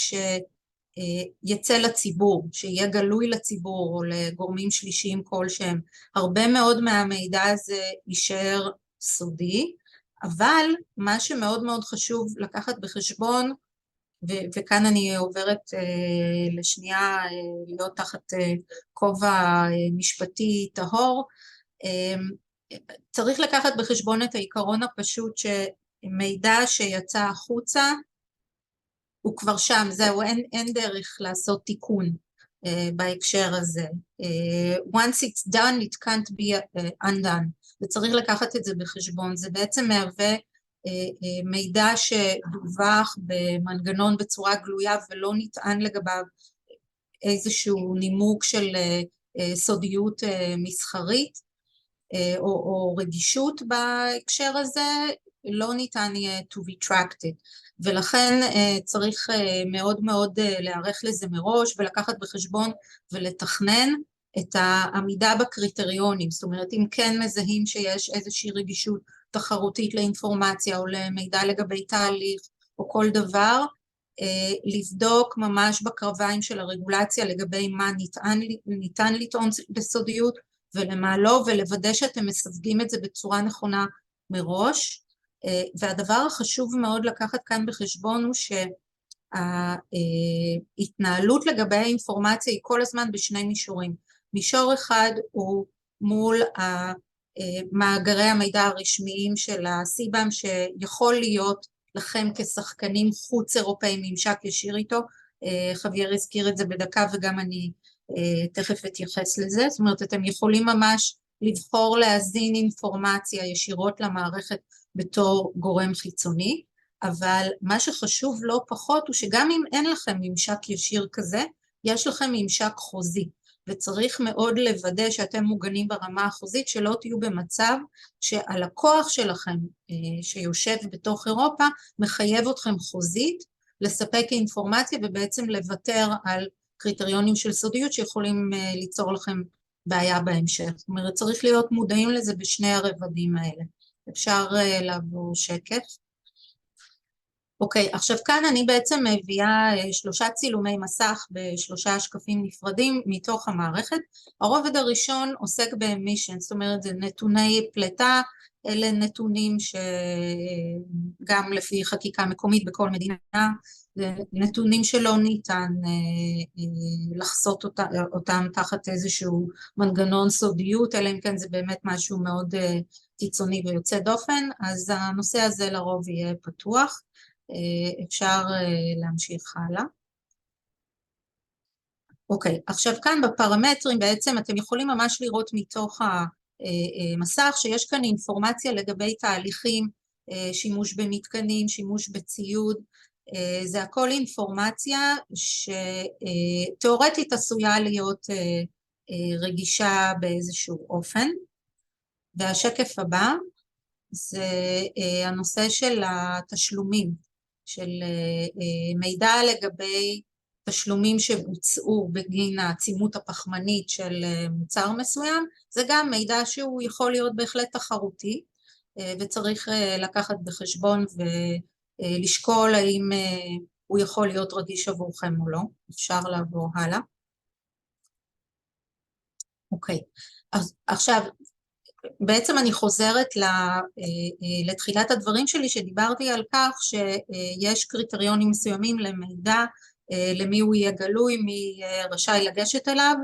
שיצא לציבור, שיהיה גלוי לציבור או לגורמים שלישיים כלשהם. הרבה מאוד מהמידע הזה יישאר סודי, אבל מה שמאוד מאוד חשוב לקחת בחשבון, וכאן אני עוברת לשנייה להיות תחת כובע משפטי טהור, צריך לקחת בחשבון את העיקרון הפשוט שמידע שיצא החוצה הוא כבר שם, זהו, אין דרך לעשות תיקון בהקשר הזה. Once it's done, it can't be undone. וצריך לקחת את זה בחשבון. זה בעצם מהווה מידע שדווח במנגנון בצורה גלויה ולא נטען לגביו איזשהו נימוק של סודיות מסחרית או רגישות בהקשר הזה, לא ניתן יהיה to be tracked. ולכן צריך מאוד מאוד להיערך לזה מראש ולקחת בחשבון ולתכנן את העמידה בקריטריונים. זאת אומרת, אם כן מזהים שיש איזושהי רגישות תחרותית לאינפורמציה או למידע לגבי תהליך או כל דבר, לבדוק ממש בקרביים של הרגולציה לגבי מה ניתן לטעון בסודיות ולמה לא, ולוודא שאתם מסווגים את זה בצורה נכונה מראש. והדבר החשוב מאוד לקחת כאן בחשבון הוא שההתנהלות לגבי האינפורמציה היא כל הזמן בשני מישורים. מישור אחד הוא מול מאגרי המידע הרשמיים של ה-Cbam, שיכול להיות לכם כשחקנים חוץ אירופאים ממשק ישיר איתו, חוויאר הזכיר את זה בדקה וגם אני תכף אתייחס לזה. זאת אומרת, אתם יכולים ממש לבחור להזין אינפורמציה ישירות למערכת בתור גורם חיצוני, אבל מה שחשוב לא פחות הוא שגם אם אין לכם ממשק ישיר כזה, יש לכם ממשק חוזי, וצריך מאוד לוודא שאתם מוגנים ברמה החוזית, שלא תהיו במצב שהלקוח שלכם שיושב בתוך אירופה מחייב אתכם חוזית לספק אינפורמציה ובעצם לוותר על קריטריונים של סודיות שיכולים ליצור לכם בעיה בהמשך. זאת אומרת, צריך להיות מודעים לזה בשני הרבדים האלה. אפשר לעבור שקף. אוקיי, עכשיו כאן אני בעצם מביאה 3 צילומי מסך ב3 שקפים נפרדים מתוך המערכת. הרובד הראשון עוסק באמישן, זאת אומרת זה נתוני פלטה, אלה נתונים שגם לפי חקיקה מקומית בכל מדינה, זה נתונים שלא ניתן לחסות אותם תחת איזשהו מנגנון סודיות, אלא אם כן זה באמת משהו מאוד קיצוני ויוצא דופן, אז הנושא הזה לרוב יהיה פתוח. אפשר להמשיך הלאה. אוקיי, עכשיו כאן בפרמטרים בעצם אתם יכולים ממש לראות מתוך המסך שיש כאן אינפורמציה לגבי תהליכים, שימוש במתקנים, שימוש בציוד, זה הכל אינפורמציה שתיאורטית עשויה להיות רגישה באיזשהו אופן. והשקף הבא זה הנושא של התשלומים, של מידע לגבי תשלומים שבוצעו בגין העצימות הפחמנית של מוצר מסוים, זה גם מידע שהוא יכול להיות בהחלט תחרותי, וצריך לקחת בחשבון ולשקול האם הוא יכול להיות רגיש עבורכם או לא. אפשר לעבור הלאה. אוקיי, אז עכשיו בעצם אני חוזרת לתחילת הדברים שלי שדיברתי על כך שיש קריטריונים מסוימים למידע, למי הוא יהיה גלוי, מי רשאי לגשת אליו,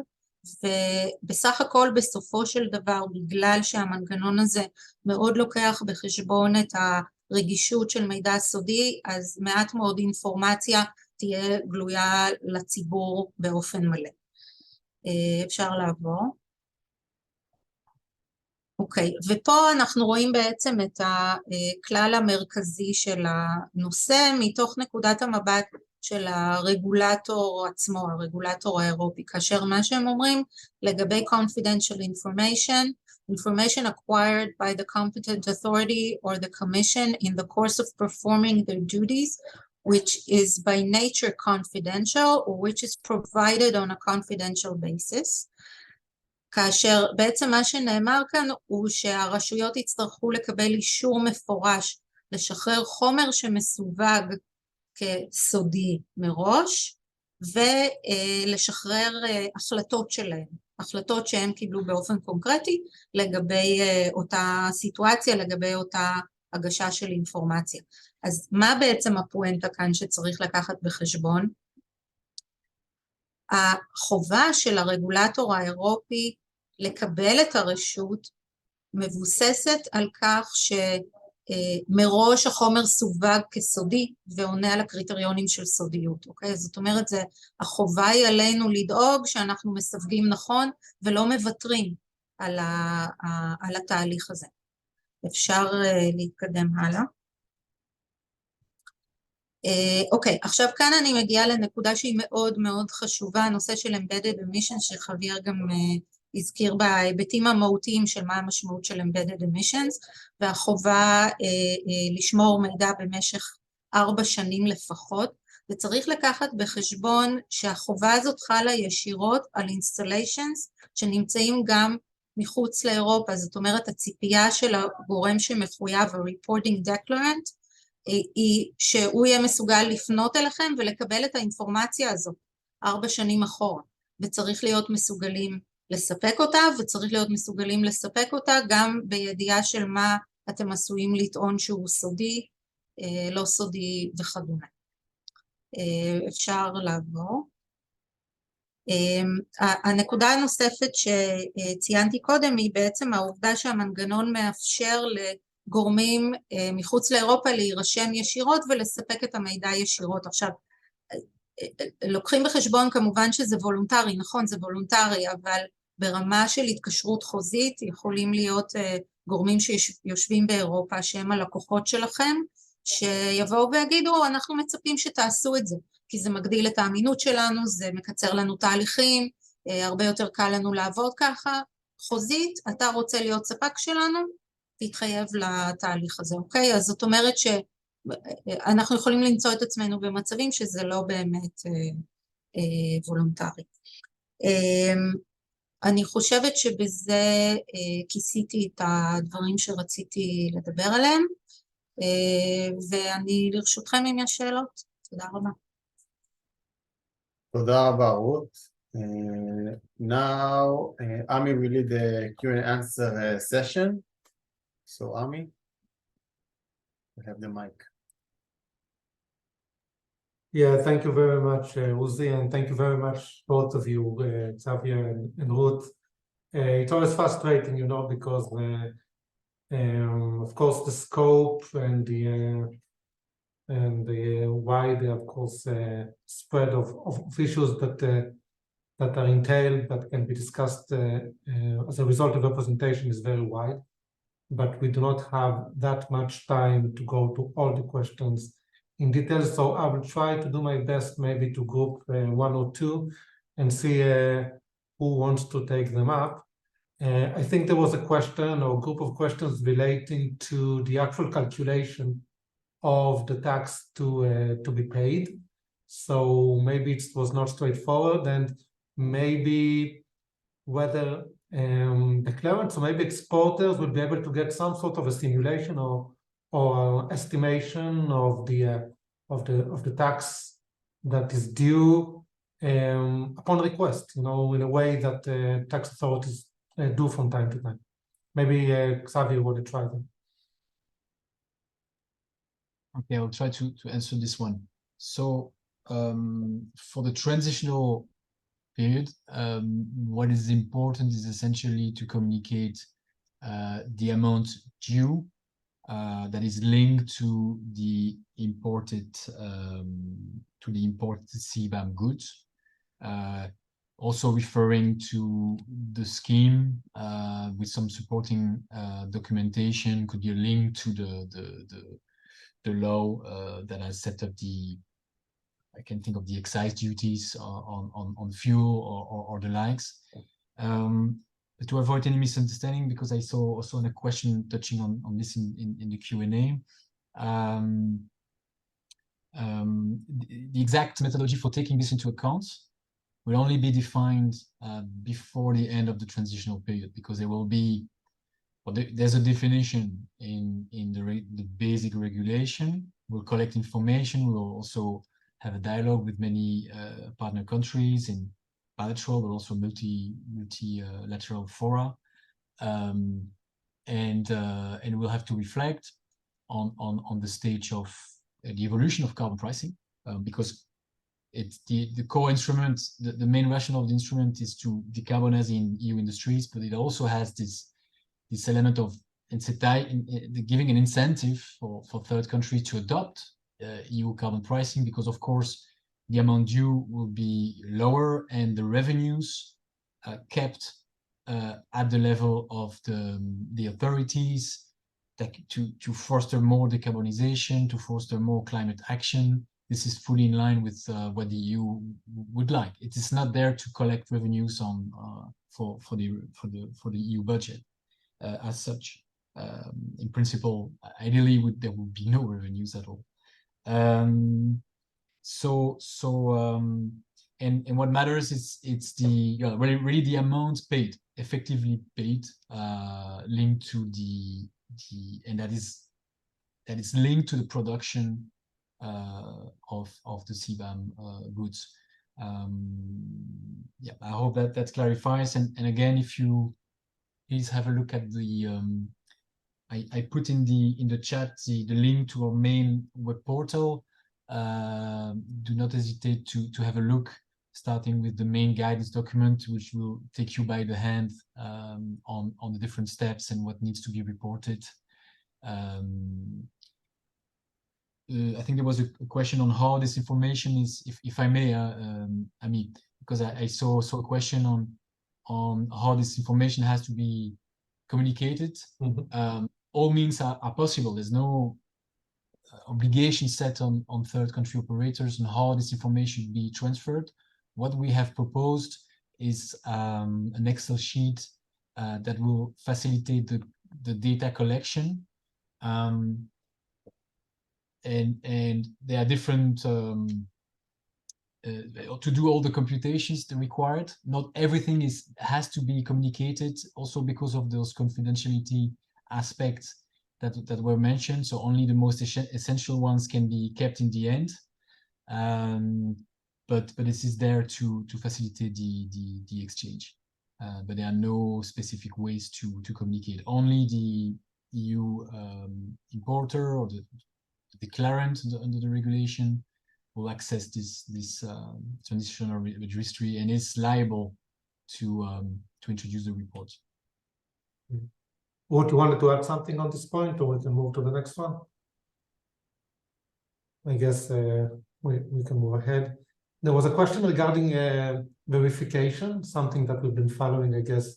ובסך הכל בסופו של דבר בגלל שהמנגנון הזה מאוד לוקח בחשבון את הרגישות של מידע סודי, אז מעט מאוד אינפורמציה תהיה גלויה לציבור באופן מלא. אפשר לעבור. אוקיי, ופה אנחנו רואים בעצם את הכלל המרכזי של הנושא מתוך נקודת המבט של הרגולטור עצמו, הרגולטור האירופי, כאשר מה שהם אומרים לגבי confidential information acquired by the competent authority or the commission in the course of performing their duties, which is by nature confidential or which is provided on a confidential basis. כאשר בעצם מה שנאמר כאן הוא שהרשויות יצטרכו לקבל אישור מפורש לשחרר חומר שמסווג כסודי מראש ולשחרר החלטות שלהם, החלטות שהם קיבלו באופן קונקרטי לגבי אותה סיטואציה, לגבי אותה הגשה של אינפורמציה. אז מה בעצם הפואנטה כאן שצריך לקחת בחשבון? החובה של הרגולטור האירופי לקבל את הרשות מבוססת על כך שמראש החומר סווג כסודי ועונה על הקריטריונים של סודיות, אוקיי? זאת אומרת, החובה היא עלינו לדאוג שאנחנו מסווגים נכון ולא מוותרים על התהליך הזה. אפשר להתקדם הלאה. אוקיי, עכשיו כאן אני מגיעה לנקודה שהיא מאוד מאוד חשובה, הנושא של Embedded Emissions שחביר גם הזכיר בהיבטים המהותיים של מה המשמעות של Embedded Emissions, והחובה לשמור מידע במשך 4 שנים לפחות, וצריך לקחת בחשבון שהחובה הזאת חלה ישירות על installations שנמצאים גם מחוץ לאירופה, זאת אומרת הציפייה של הגורם שמחויב, ה-Reporting Declarant, היא שהוא יהיה מסוגל לפנות אליכם ולקבל את האינפורמציה הזאת 4 שנים אחורה, וצריך להיות מסוגלים לספק אותה, וצריך להיות מסוגלים לספק אותה גם בידיעה של מה אתם עשויים לטעון שהוא סודי, לא סודי וכדומה. אפשר לעבור. הנקודה הנוספת שציינתי קודם היא בעצם העובדה שהמנגנון מאפשר לגורמים מחוץ לאירופה להירשם ישירות ולספק את המידע ישירות. עכשיו, לוקחים בחשבון כמובן שזה וולונטרי, נכון זה וולונטרי, אבל ברמה של התקשרות חוזית יכולים להיות גורמים שיושבים באירופה שהם הלקוחות שלכם, שיבואו ויגידו אנחנו מצפים שתעשו את זה, כי זה מגדיל את האמינות שלנו, זה מקצר לנו תהליכים, הרבה יותר קל לנו לעבוד ככה, חוזית, אתה רוצה להיות ספק שלנו, תתחייב לתהליך הזה, אוקיי? אז זאת אומרת שאנחנו יכולים למצוא את עצמנו במצבים שזה לא באמת וולונטרי. אני חושבת שבזה כיסיתי את הדברים שרציתי לדבר עליהם, ואני לרשותכם אם יש שאלות. תודה רבה. תודה רבה, רות. Now, Ami will lead the Q&A session. So, Ami, you have the mic. Yeah, thank you very much, Uzi, and thank you very much, both of you, Xavier and Ruth. It's always frustrating, you know, because, of course, the scope and the wide, of course, spread of issues that are entailed, that can be discussed as a result of representation is very wide, but we do not have that much time to go to all the questions in detail, so I will try to do my best maybe to group 1 or 2 and see who wants to take them up. I think there was a question or group of questions relating to the actual calculation of the tax to be paid. So maybe it was not straightforward, and maybe whether declarants or maybe exporters will be able to get some sort of a simulation or estimation of the tax that is due upon request, you know, in a way that tax authorities do from time to time. Maybe Xavier want to try them. Okay, I'll try to answer this one. So for the transitional period, what is important is essentially to communicate the amount due that is linked to the imported Cbam goods. Also referring to the scheme with some supporting documentation, could be a link to the law that has set up I can think of the excise duties on fuel or the likes. To avoid any misunderstanding, because I saw also a question touching on this in the Q&A. The exact methodology for taking this into account will only be defined before the end of the transitional period, because there will be, there's a definition in the basic regulation. We'll collect information. We'll also have a dialogue with many partner countries in bilateral, but also multilateral fora, and we'll have to reflect on the stage of the evolution of carbon pricing, because it's the core instrument. The main rationale of the instrument is to decarbonize in EU industries, but it also has this element of giving an incentive for third countries to adopt EU carbon pricing, because of course the amount due will be lower and the revenues kept at the level of the authorities to foster more decarbonization, to foster more climate action. This is fully in line with what the EU would like. It is not there to collect revenues for the EU budget as such. In principle, ideally, there would be no revenues at all. And what matters is really the amount paid, effectively paid, linked to and that is linked to the production of the Cbam goods. Yeah, I hope that clarifies. And again, if you please have a look at the I put in the chat the link to our main web portal. Do not hesitate to have a look, starting with the main guidance document, which will take you by the hand on the different steps and what needs to be reported. I think there was a question on how this information is, if I may, I mean, because I saw a question on how this information has to be communicated. Mm-hmm. All means are possible. There's no obligation set on third country operators on how this information should be transferred. What we have proposed is an Excel sheet that will facilitate the data collection. And there are different to do all the computations required. Not everything has to be communicated, also because of those confidentiality aspects that were mentioned. So only the most essential ones can be kept in the end. But this is there to facilitate the exchange. But there are no specific ways to communicate. Only the EU importer or the declarant under the regulation will access this transitional registry and is liable to introduce the report. Would you wanted to add something on this point, or we can move to the next one? I guess we can move ahead. There was a question regarding verification, something that we've been following, I guess,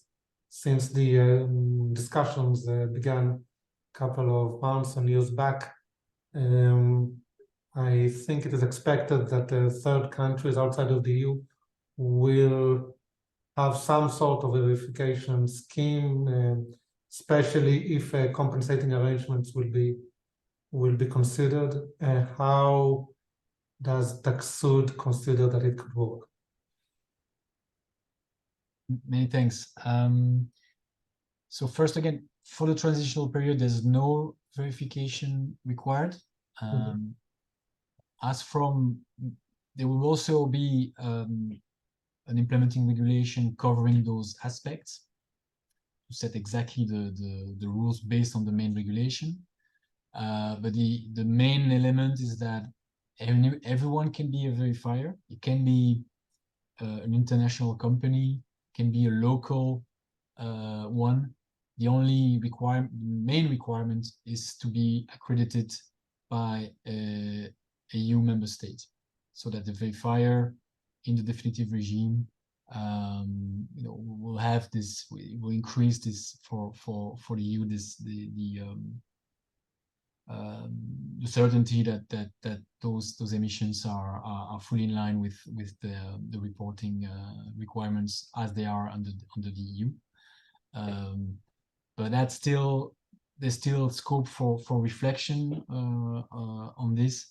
since the discussions began a couple of months and years back. I think it is expected that third countries outside of the EU will have some sort of a verification scheme, especially if compensating arrangements will be considered. How does TAXUD consider that it could work? Many thanks. So first, again, for the transitional period, there's no verification required. As from, there will also be an implementing regulation covering those aspects. set exactly the rules based on the main regulation. But the main element is that everyone can be a verifier. It can be an international company, can be a local one. The only main requirement is to be accredited by a EU member state, so that the verifier in the definitive regime will have this, will increase this for the EU, the certainty that those emissions are fully in line with the reporting requirements as they are under the EU. But there's still scope for reflection on this.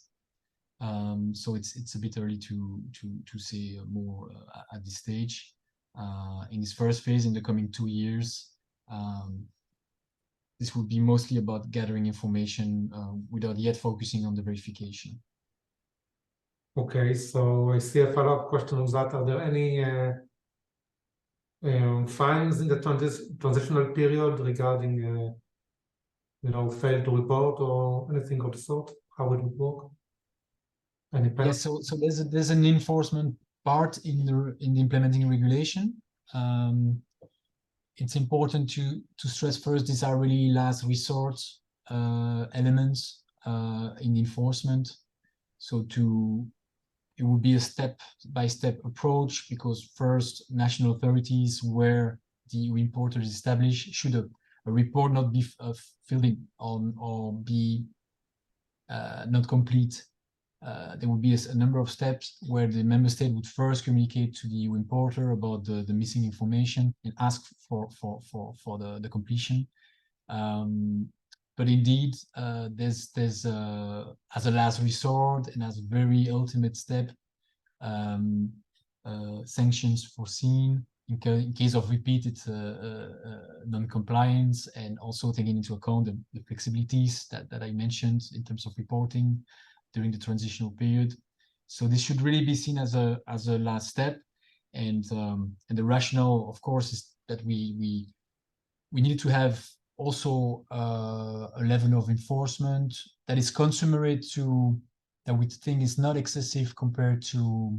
So it's a bit early to say more at this stage. In this first phase, in the coming 2 years, this will be mostly about gathering information without yet focusing on the verification. Okay, so I see a follow-up question on that. Are there any findings in the transitional period regarding, failed to report or anything of the sort? How it would work? Any Yes, so there's an enforcement part in the implementing regulation. It's important to stress first, these are really last resort elements in enforcement. So it would be a step-by-step approach, because first national authorities where the EU importer is established, should a report not be filled in on or be not complete, there would be a number of steps where the member state would first communicate to the EU importer about the missing information and ask for the completion. But indeed, there's as a last resort and as a very ultimate step, sanctions foreseen in case of repeated non-compliance, and also taking into account the flexibilities that I mentioned in terms of reporting during the transitional period. So this should really be seen as a last step, and the rationale, of course, is that we need to have also a level of enforcement that is commensurate to, that we think is not excessive compared to,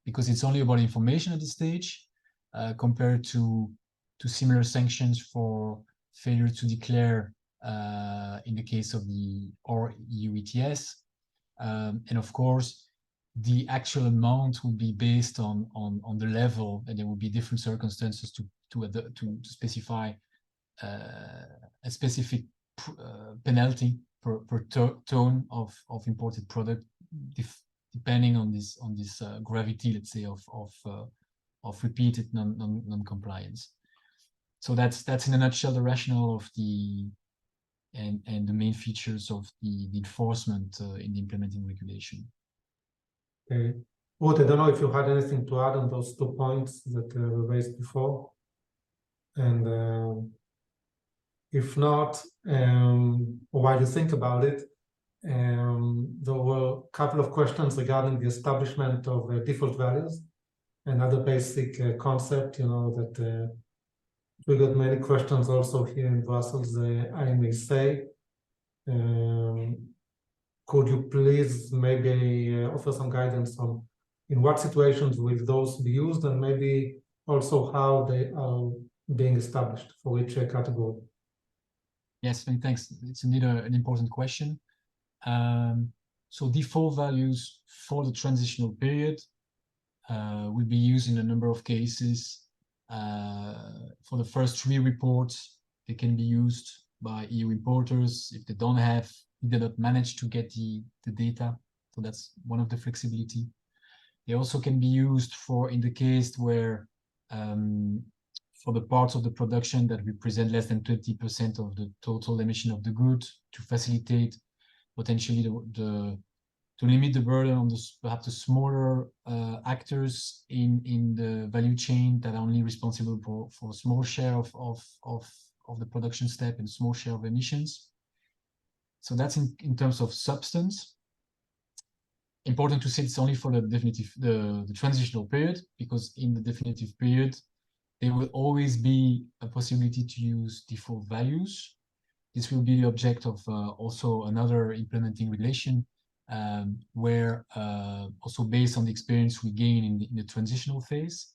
because it's only about information at this stage, compared to similar sanctions for failure to declare in the case of the EU ETS. And of course, the actual amount will be based on the level, and there will be different circumstances to specify a specific penalty per ton of imported product, depending on this gravity, let's say, of repeated non-compliance. So that's in a nutshell the rationale of and the main features of the enforcement in the implementing regulation. Okay. Ruth, I don't know if you had anything to add on those 2 points that were raised before. And if not, while you think about it, there were a couple of questions regarding the establishment of default values and other basic concept, that we got many questions also here in Brussels, I may say. Could you please maybe offer some guidance on in what situations will those be used, and maybe also how they are being established for each category? Yes, many thanks. It's indeed an important question. So default values for the transitional period will be used in a number of cases. For the first 3 reports, they can be used by EU importers if they did not manage to get the data. So that's one of the flexibility. They also can be used in the case where for the parts of the production that represent less than 20% of the total emission of the good, to facilitate potentially to limit the burden on perhaps the smaller actors in the value chain that are only responsible for a small share of the production step and small share of emissions. So that's in terms of substance. Important to say it's only for the transitional period, because in the definitive period, there will always be a possibility to use default values. This will be the object of also another implementing relation, where also based on the experience we gain in the transitional phase,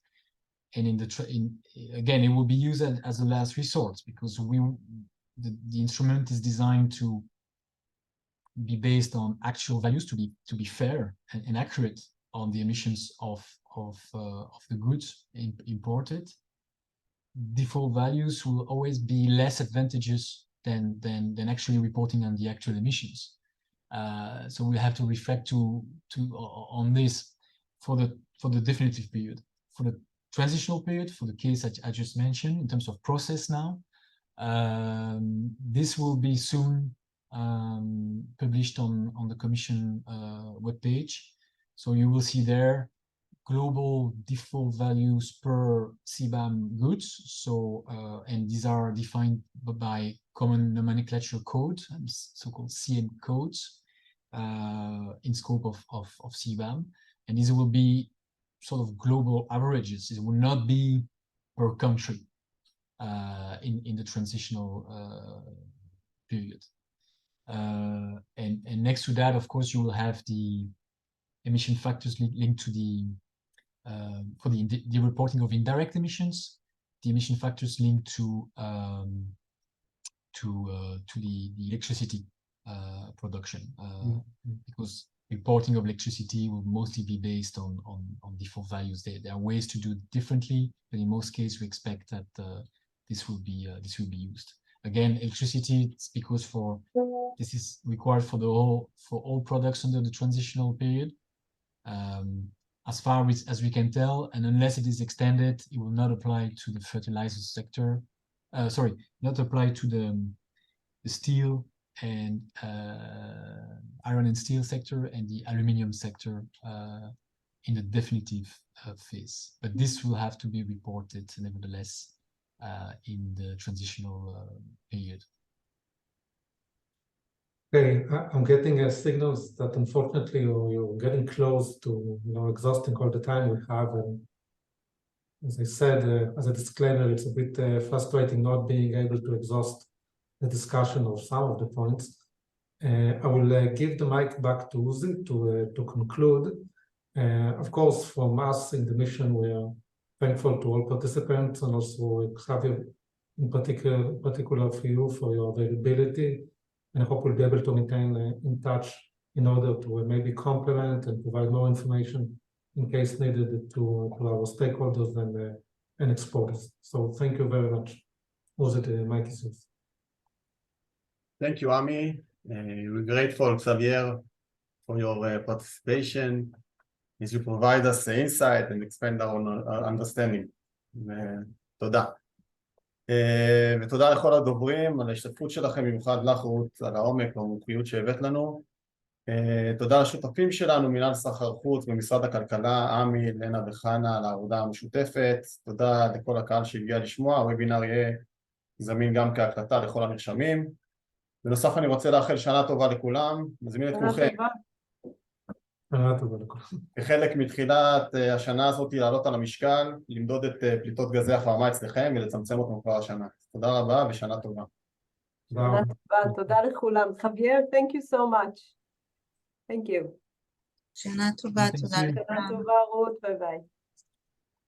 and again, it will be used as a last resort, because the instrument is designed to be based on actual values, to be fair and accurate on the emissions of the goods imported. Default values will always be less advantageous than actually reporting on the actual emissions. So we have to reflect on this for the definitive period. For the transitional period, for the case I just mentioned in terms of process now, this will be soon published on the Commission webpage. So you will see there global default values per Cbam goods. So and these are defined by common nomenclature code, so-called CM codes, in scope of Cbam. And these will be sort of global averages. It will not be per country in the transitional period. And next to that, of course, you will have the emission factors linked to for the reporting of indirect emissions, the emission factors linked to the electricity production, because reporting of electricity will mostly be based on default values. There are ways to do it differently, but in most cases we expect that this will be used. Again, electricity, it's because this is required for all products under the transitional period. As far as we can tell, and unless it is extended, it will not apply to the fertilizer sector. Sorry, not apply to the steel and iron and steel sector and the aluminium sector in the definitive phase. But this will have to be reported nevertheless in the transitional period. Okay, I'm getting signals that unfortunately you're getting close to exhausting all the time we have. And as I said, as a disclaimer, it's a bit frustrating not being able to exhaust the discussion of some of the points. I will give the mic back to Uzi to conclude. Of course, from us in the mission, we are thankful to all participants, and also Javier in particular for you for your availability. And I hope we'll be able to maintain in touch in order to maybe complement and provide more information in case needed to our stakeholders and exporters. So thank you very much. Uzi, the mic is yours. Thank you, Ami. We're grateful, Xavier, for your participation as you provide us insight and expand our understanding. תודה. ותודה לכל הדוברים על ההשתתפות שלכם, במיוחד לך רות, על העומק והמומחיות שהבאת לנו. תודה לשותפים שלנו, מינהל סחר חוץ במשרד הכלכלה, עמי, לנה וחנה, על העבודה המשותפת. תודה לכל הקהל שהגיע לשמוע. הוובינר יהיה זמין גם כהקלטה לכל הנרשמים. בנוסף אני רוצה לאחל שנה טובה לכולם, מזמין את כולכם. כחלק מתחילת השנה הזאת לעלות על המשקל, למדוד את פליטות גזי החממה אצלכם ולצמצם אותם כבר השנה. תודה רבה ושנה טובה. שנה טובה, תודה לכולם. חבייר, thank you so much. Thank you. שנה טובה, תודה לכולם. שנה טובה רות, ביי ביי.